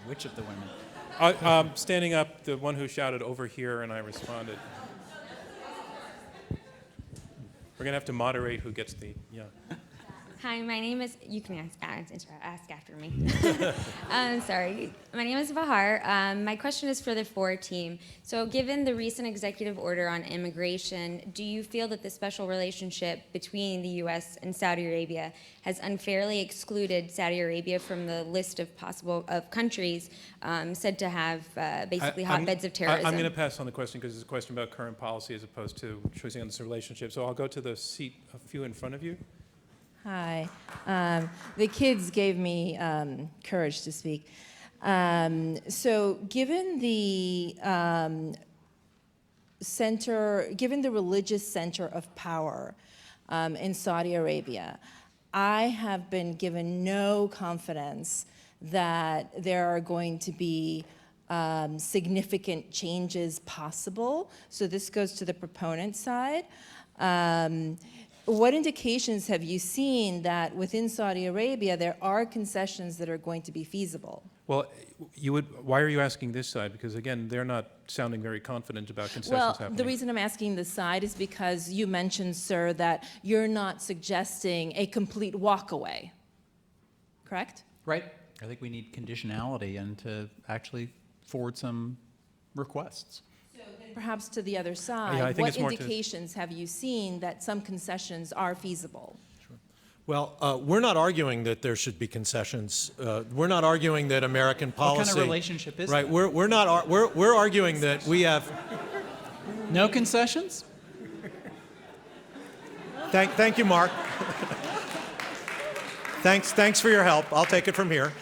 Which of the women? Standing up, the one who shouted over here, and I responded. We're going to have to moderate who gets the, yeah. Hi, my name is, you can ask after me. Sorry. My name is Bahar. My question is for the 4 team. So given the recent executive order on immigration, do you feel that the special relationship between the U.S. and Saudi Arabia has unfairly excluded Saudi Arabia from the list of countries said to have basically hotbeds of terrorism? I'm going to pass on the question because it's a question about current policy as opposed to choosing on this relationship. So I'll go to the seat a few in front of you. Hi. The kids gave me courage to speak. So given the given the religious center of power in Saudi Arabia, I have been given no confidence that there are going to be significant changes possible. So this goes to the proponent side. What indications have you seen that within Saudi Arabia there are concessions that are going to be feasible? Well, why are you asking this side? Because again, they're not sounding very confident about concessions happening. The reason I'm asking this side is because you mentioned, sir, that you're not suggesting a complete walkaway, correct? Right. I think we need conditionality and to actually forward some requests. Perhaps to the other side, Yeah, I think what it's more indications have you seen that some concessions are feasible? Well, we're not arguing that there should be concessions. We're not arguing that American policy. What kind of relationship is right? that? We're arguing that we have no concessions. Thank you, Mark. Thanks for your help. I'll take it from here.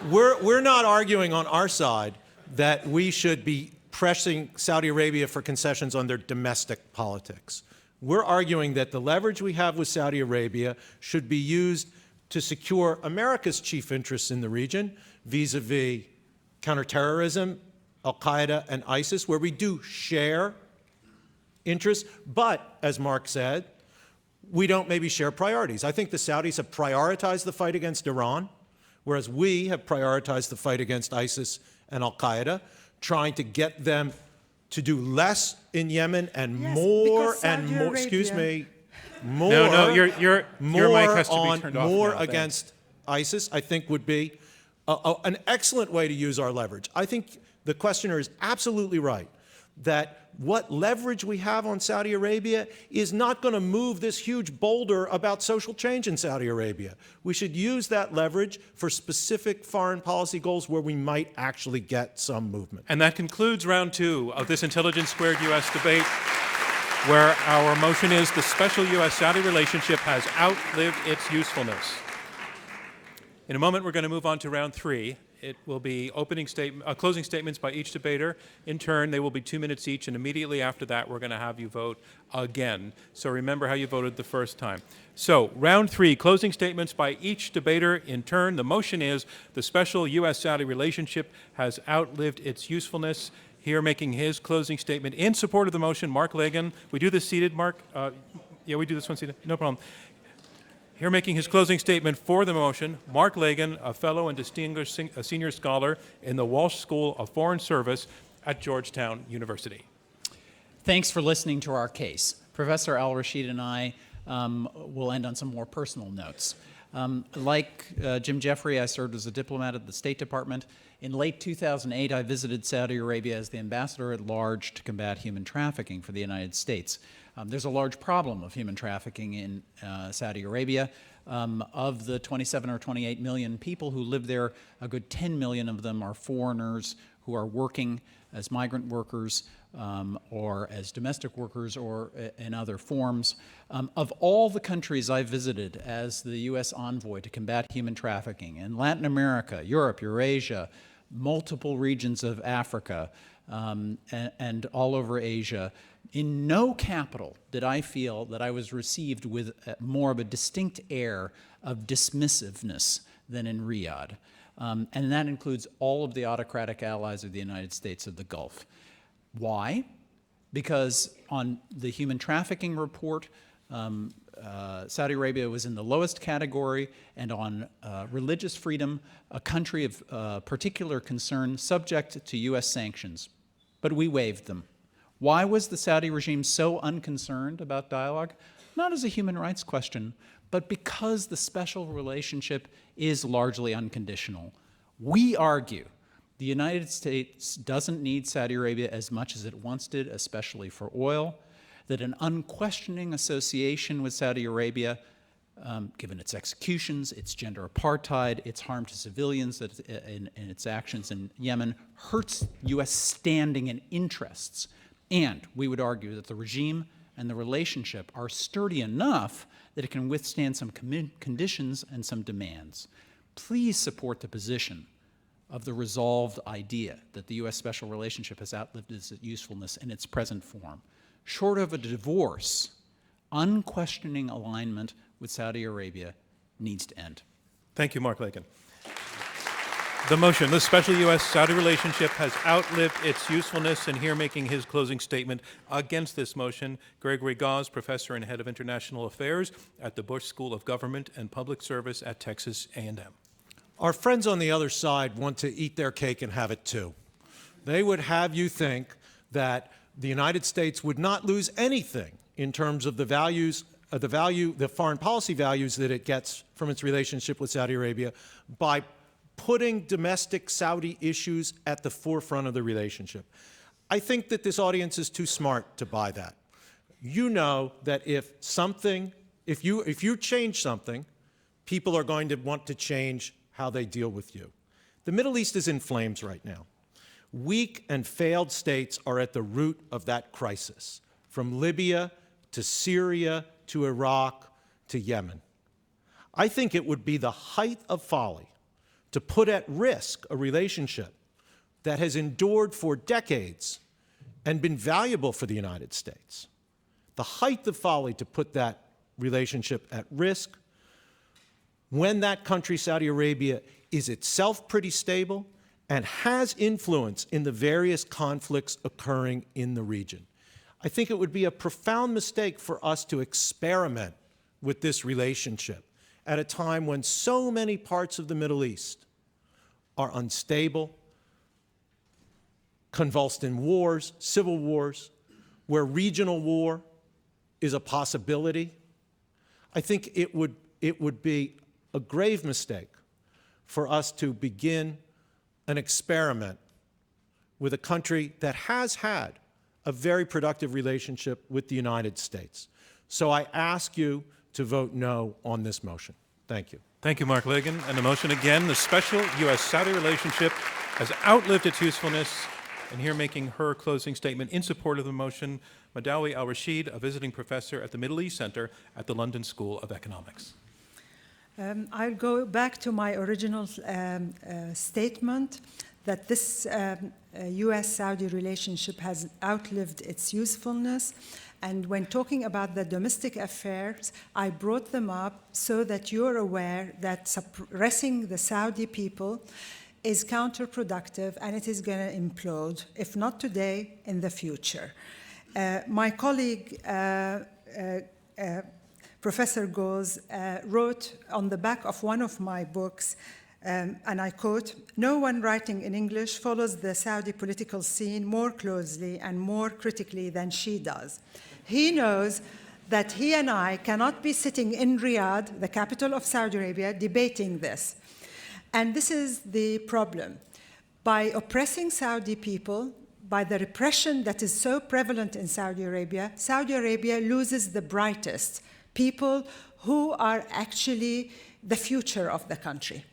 We're not arguing on our side that we should be pressing Saudi Arabia for concessions on their domestic politics. We're arguing that the leverage we have with Saudi Arabia should be used to secure America's chief interests in the region vis-a-vis counterterrorism, Al-Qaeda, and ISIS, where we do share interests. But, as Mark said, we don't maybe share priorities. I think the Saudis have prioritized the fight against Iran, whereas we have prioritized the fight against ISIS and Al-Qaeda, trying to get them to do less in Yemen and Yes, more because Saudi and more, excuse Arabia- me, more, No, your mic has to be on, turned off more now, thanks. against ISIS, I think would be an excellent way to use our leverage. I think the questioner is absolutely right that what leverage we have on Saudi Arabia is not going to move this huge boulder about social change in Saudi Arabia. We should use that leverage for specific foreign policy goals where we might actually get some movement. And that concludes round 2 of this Intelligence Squared U.S. debate, where our motion is the special U.S.-Saudi relationship has outlived its usefulness. In a moment, we're going to move on to round 3. It will be closing statements by each debater. In turn, they will be 2 minutes each, and immediately after that, we're going to have you vote again. So remember how you voted the first time. So round 3, closing statements by each debater in turn. The motion is the special U.S.-Saudi relationship has outlived its usefulness. Here making his closing statement in support of the motion, Mark Lagan. We do this seated, Mark? Yeah, we do this one seated. No problem. Here making his closing statement for the motion, Mark Lagan, a fellow and distinguished senior scholar in the Walsh School of Foreign Service at Georgetown University. Thanks for listening to our case. Professor Al-Rasheed and I will end on some more personal notes. Like Jim Jeffrey, I served as a diplomat at the State Department. In late 2008, I visited Saudi Arabia as the ambassador at large to combat human trafficking for the United States. There's a large problem of human trafficking in Saudi Arabia. Of the 27 or 28 million people who live there, a good 10 million of them are foreigners who are working as migrant workers or as domestic workers or in other forms. Of all the countries I visited as the U.S. envoy to combat human trafficking, in Latin America, Europe, Eurasia, multiple regions of Africa, and all over Asia, in no capital did I feel that I was received with more of a distinct air of dismissiveness than in Riyadh. And that includes all of the autocratic allies of the United States of the Gulf. Why? Because on the human trafficking report, Saudi Arabia was in the lowest category, and on religious freedom, a country of particular concern subject to U.S. sanctions. But we waived them. Why was the Saudi regime so unconcerned about dialogue? Not as a human rights question, but because the special relationship is largely unconditional. We argue the United States doesn't need Saudi Arabia as much as it once did, especially for oil, that an unquestioning association with Saudi Arabia, given its executions, its gender apartheid, its harm to civilians in its actions in Yemen, hurts U.S. standing and interests. And we would argue that the regime and the relationship are sturdy enough that it can withstand some conditions and some demands. Please support the position of the resolved idea that the U.S. special relationship has outlived its usefulness in its present form. Short of a divorce, unquestioning alignment with Saudi Arabia needs to end. Thank you, Mark Lagan. The motion, the special U.S.-Saudi relationship has outlived its usefulness, and here making his closing statement against this motion, Gregory Gause, professor and head of international affairs at the Bush School of Government and Public Service at Texas A&M. Our friends on the other side want to eat their cake and have it too. They would have you think that the United States would not lose anything in terms of the foreign policy values that it gets from its relationship with Saudi Arabia by putting domestic Saudi issues at the forefront of the relationship. I think that this audience is too smart to buy that. You know that if you change something, people are going to want to change how they deal with you. The Middle East is in flames right now. Weak and failed states are at the root of that crisis, from Libya to Syria to Iraq to Yemen. I think it would be the height of folly to put at risk a relationship that has endured for decades and been valuable for the United States. The height of folly to put that relationship at risk when that country, Saudi Arabia, is itself pretty stable and has influence in the various conflicts occurring in the region. I think it would be a profound mistake for us to experiment with this relationship at a time when so many parts of the Middle East are unstable, convulsed in wars, civil wars, where regional war is a possibility. I think it would be a grave mistake for us to begin an experiment with a country that has had a very productive relationship with the United States. So I ask you to vote no on this motion. Thank you. Thank you, Mark Ligon. And the motion again, the special U.S.-Saudi relationship has outlived its usefulness. And here making her closing statement in support of the motion, Madawi Al-Rasheed, a visiting professor at the Middle East Center at the London School of Economics. I'll go back to my original statement that this U.S.-Saudi relationship has outlived its usefulness. And when talking about the domestic affairs, I brought them up so that you're aware that suppressing the Saudi people is counterproductive and it is going to implode, if not today, in the future. My colleague, Professor Goes, wrote on the back of one of my books, and I quote, "No one writing in English follows the Saudi political scene more closely and more critically than she does. He knows that he and I cannot be sitting in Riyadh, the capital of Saudi Arabia, debating this. And this is the problem. By oppressing Saudi people, by the repression that is so prevalent in Saudi Arabia loses the brightest people who are actually the future of the country.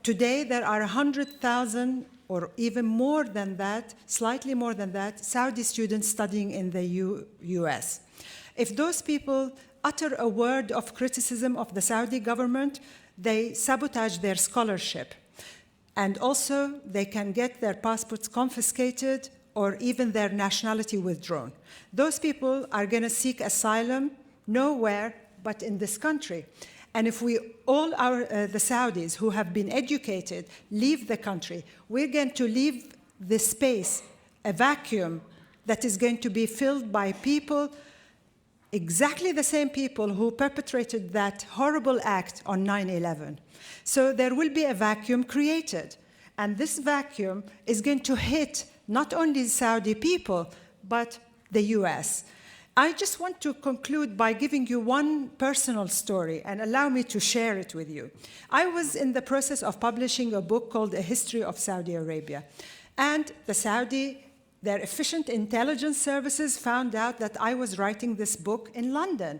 Today, there are 100,000 or even more than that, slightly more than that, Saudi students studying in the U.S. If those people utter a word of criticism of the Saudi government, they sabotage their scholarship. And also, they can get their passports confiscated or even their nationality withdrawn. Those people are going to seek asylum nowhere but in this country. And if the Saudis who have been educated leave the country, we're going to leave this space, a vacuum that is going to be filled by people, exactly the same people who perpetrated that horrible act on 9/11. So there will be a vacuum created. And this vacuum is going to hit not only the Saudi people, but the US. I just want to conclude by giving you one personal story and allow me to share it with you. I was in the process of publishing a book called A History of Saudi Arabia. And their efficient intelligence services found out that I was writing this book in London.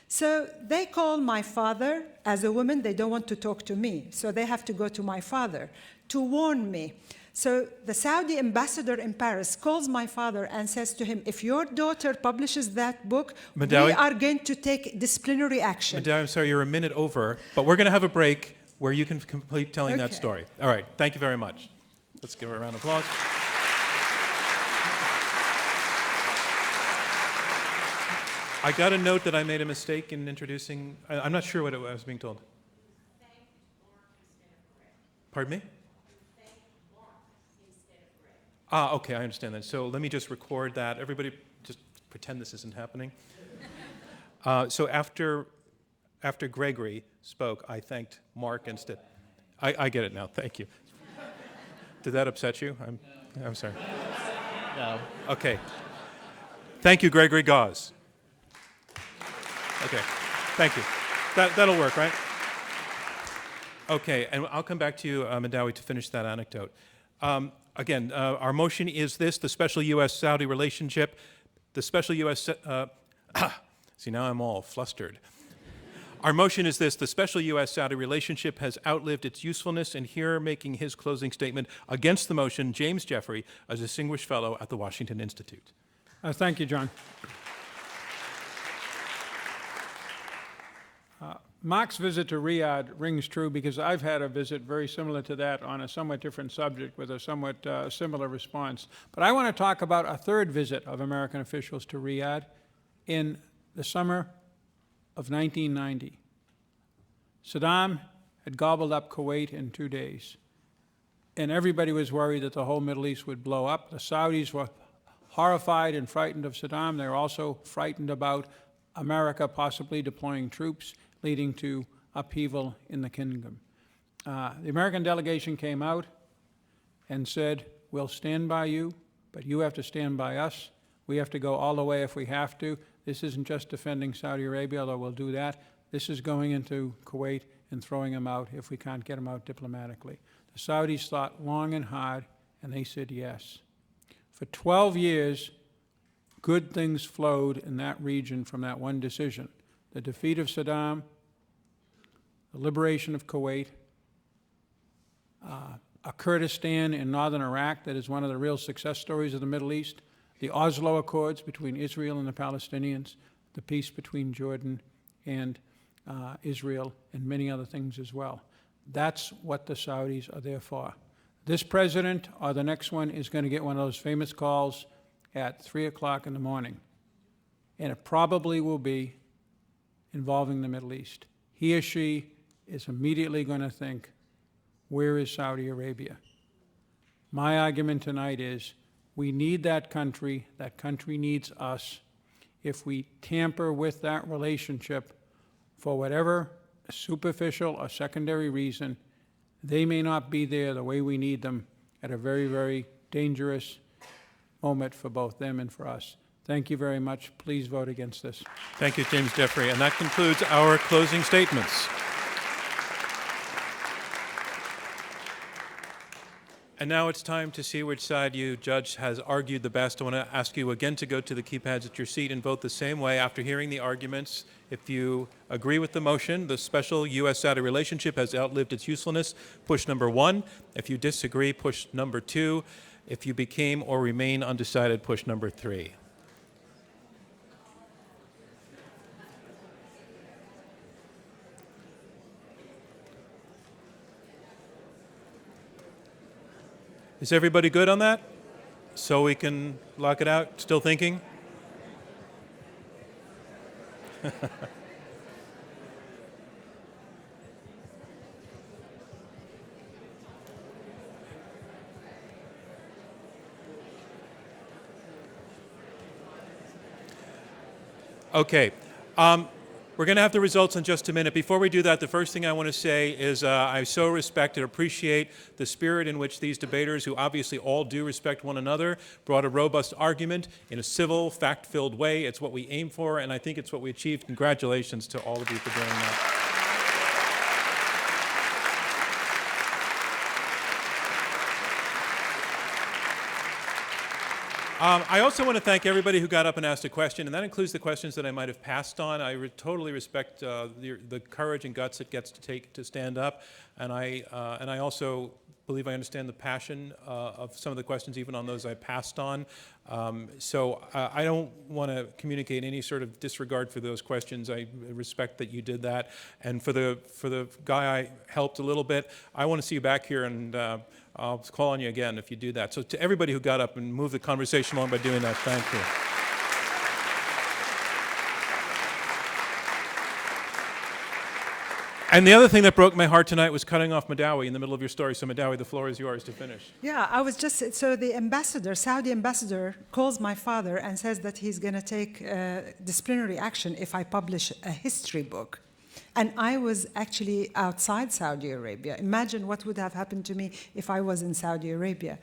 So they call my father. As a woman, they don't want to talk to me. So they have to go to my father to warn me. So the Saudi ambassador in Paris calls my father and says to him, if your daughter publishes that book, Madawi, we are going to take disciplinary action. Madawi, I'm sorry, you're a minute over, but we're going to have a break where you can complete telling that story. All right, thank you very much. Let's give her a round of applause. I got a note that I made a mistake in introducing, I'm not sure what I was being told. Pardon me? Okay, I understand that. So let me just record that. Everybody just pretend this isn't happening. So after Gregory spoke, I thanked Mark instead. I get it now, thank you. Did that upset you? I'm sorry. No. Okay. Thank you, Gregory Gause. Okay, thank you. That'll work, right? Okay, and I'll come back to you, Madawi, to finish that anecdote. Again, our motion is this, the special U.S.-Saudi relationship, the special U.S. See, now I'm all flustered. Our motion is this, the special U.S.-Saudi relationship has outlived its usefulness, and here making his closing statement against the motion, James Jeffrey, a distinguished fellow at the Washington Institute. Thank you, John. Mark's visit to Riyadh rings true because I've had a visit very similar to that on a somewhat different subject with a somewhat similar response. But I want to talk about a third visit of American officials to Riyadh in the summer of 1990. Saddam had gobbled up Kuwait in 2 days. And everybody was worried that the whole Middle East would blow up. The Saudis were horrified and frightened of Saddam. They're also frightened about America possibly deploying troops, leading to upheaval in the kingdom. The American delegation came out and said, we'll stand by you, but you have to stand by us. We have to go all the way if we have to. This isn't just defending Saudi Arabia, although we'll do that. This is going into Kuwait and throwing them out if we can't get them out diplomatically. The Saudis thought long and hard, and they said yes. For 12 years, good things flowed in that region from that one decision. The defeat of Saddam, the liberation of Kuwait, a Kurdistan in northern Iraq that is one of the real success stories of the Middle East, the Oslo Accords between Israel and the Palestinians, the peace between Jordan and Israel, and many other things as well. That's what the Saudis are there for. This president or the next one is going to get one of those famous calls at 3 o'clock in the morning, and it probably will be involving the Middle East. He or she is immediately going to think, where is Saudi Arabia? My argument tonight is we need that country needs us. If we tamper with that relationship for whatever superficial or secondary reason, they may not be there the way we need them at a very, very dangerous moment for both them and for us. Thank you very much. Please vote against this. Thank you, James Jeffrey. And that concludes our closing statements. And now it's time to see which side you judge has argued the best. I want to ask you again to go to the keypads at your seat and vote the same way after hearing the arguments. If you agree with the motion, the special U.S. Saudi relationship has outlived its usefulness, push number 1. If you disagree, push number 2. If you became or remain undecided, push number 3. Is everybody good on that? So we can lock it out? Still thinking? Okay. We're going to have the results in just a minute. Before we do that, the first thing I want to say is I so respect and appreciate the spirit in which these debaters, who obviously all do respect one another, brought a robust argument in a civil, fact-filled way. It's what we aim for, and I think it's what we achieved. Congratulations to all of you for doing that. I also want to thank everybody who got up and asked a question, and that includes the questions that I might have passed on. I totally respect the courage and guts it gets to take to stand up, and I also believe I understand the passion of some of the questions, even on those I passed on. So I don't want to communicate any sort of disregard for those questions. I respect that you did that, and for the guy I helped a little bit, I want to see you back here, and I'll call on you again if you do that. So to everybody who got up and moved the conversation along by doing that, thank you. And the other thing that broke my heart tonight was cutting off Madawi in the middle of your story. So Madawi, the floor is yours to finish. Yeah, I was just, so the ambassador, Saudi ambassador, calls my father and says that he's going to take disciplinary action if I publish a history book. And I was actually outside Saudi Arabia. Imagine what would have happened to me if I was in Saudi Arabia.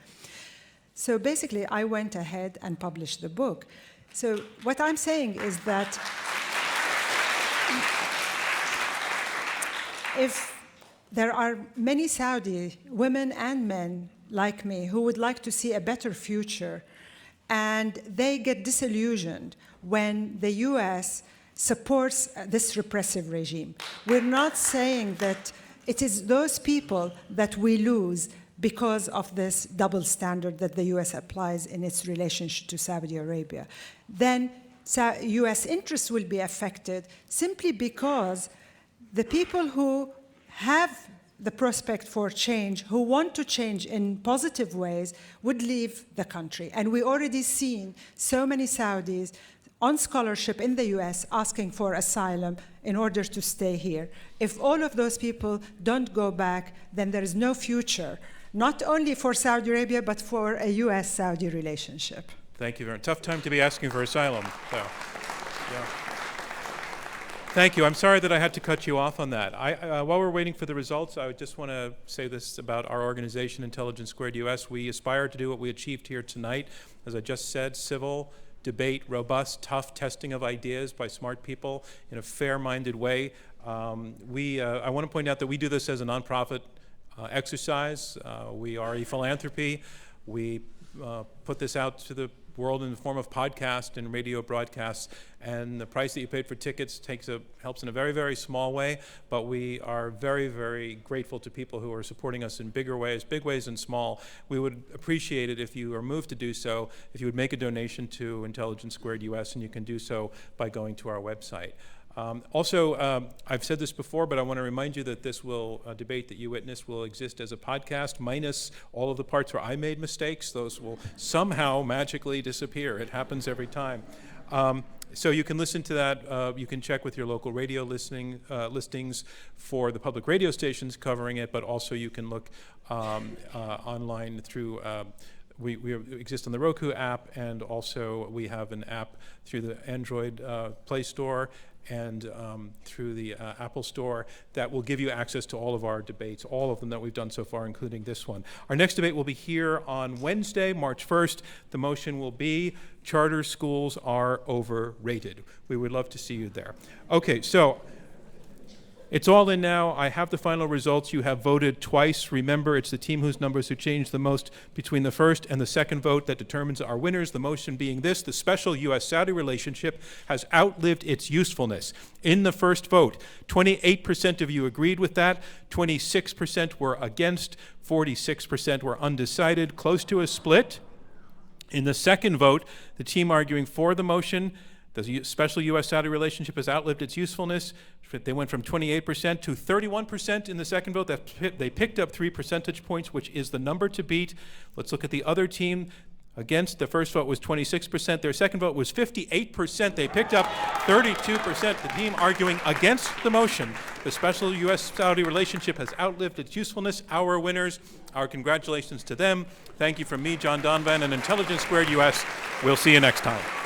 So basically, I went ahead and published the book. So what I'm saying is that if there are many Saudi women and men like me who would like to see a better future, and they get disillusioned when the U.S. supports this repressive regime. We're not saying that it is those people that we lose because of this double standard that the U.S. applies in its relationship to Saudi Arabia. Then U.S. interests will be affected simply because the people who have the prospect for change, who want to change in positive ways, would leave the country. And we already seen so many Saudis on scholarship in the US asking for asylum in order to stay here. If all of those people don't go back, then there is no future, not only for Saudi Arabia, but for a US-Saudi relationship. Thank you very much. Tough time to be asking for asylum. So, yeah. Thank you. I'm sorry that I had to cut you off on that. While we're waiting for the results, I just want to say this about our organization, Intelligence Squared US. We aspire to do what we achieved here tonight. As I just said, civil debate, robust, tough testing of ideas by smart people in a fair-minded way. I want to point out that we do this as a nonprofit exercise. We are a philanthropy. We put this out to the world in the form of podcast and radio broadcasts, and the price that you paid for tickets helps in a very, very small way, but we are very, very grateful to people who are supporting us in big ways and small. We would appreciate it if you are moved to do so, if you would make a donation to Intelligence Squared US, and you can do so by going to our website. I've said this before, but I want to remind you that this debate that you witnessed will exist as a podcast, minus all of the parts where I made mistakes. Those will somehow magically disappear. It happens every time. So you can listen to that. You can check with your local radio listings for the public radio stations covering it, but also you can look online through we exist on the Roku app, and also we have an app through the Android Play Store and through the Apple Store that will give you access to all of our debates, all of them that we've done so far, including this one. Our next debate will be here on Wednesday, March 1st. The motion will be charter schools are overrated. We would love to see you there. Okay, so it's all in now. I have the final results. You have voted twice. Remember, it's the team whose numbers have changed the most between the first and the second vote that determines our winners. The motion being this: the special U.S. Saudi relationship has outlived its usefulness. In the first vote, 28% of you agreed with that, 26% were against, 46% were undecided, close to a split. In the second vote, the team arguing for the motion, the special U.S. Saudi relationship has outlived its usefulness. They went from 28% to 31% in the second vote. They picked up 3 percentage points, which is the number to beat. Let's look at the other team. Against, the first vote was 26%. Their second vote was 58%. They picked up 32%. The team arguing against the motion, the special U.S. Saudi relationship has outlived its usefulness. Our winners, our congratulations to them. Thank you from me, John Donvan, and Intelligence Squared US. We'll see you next time.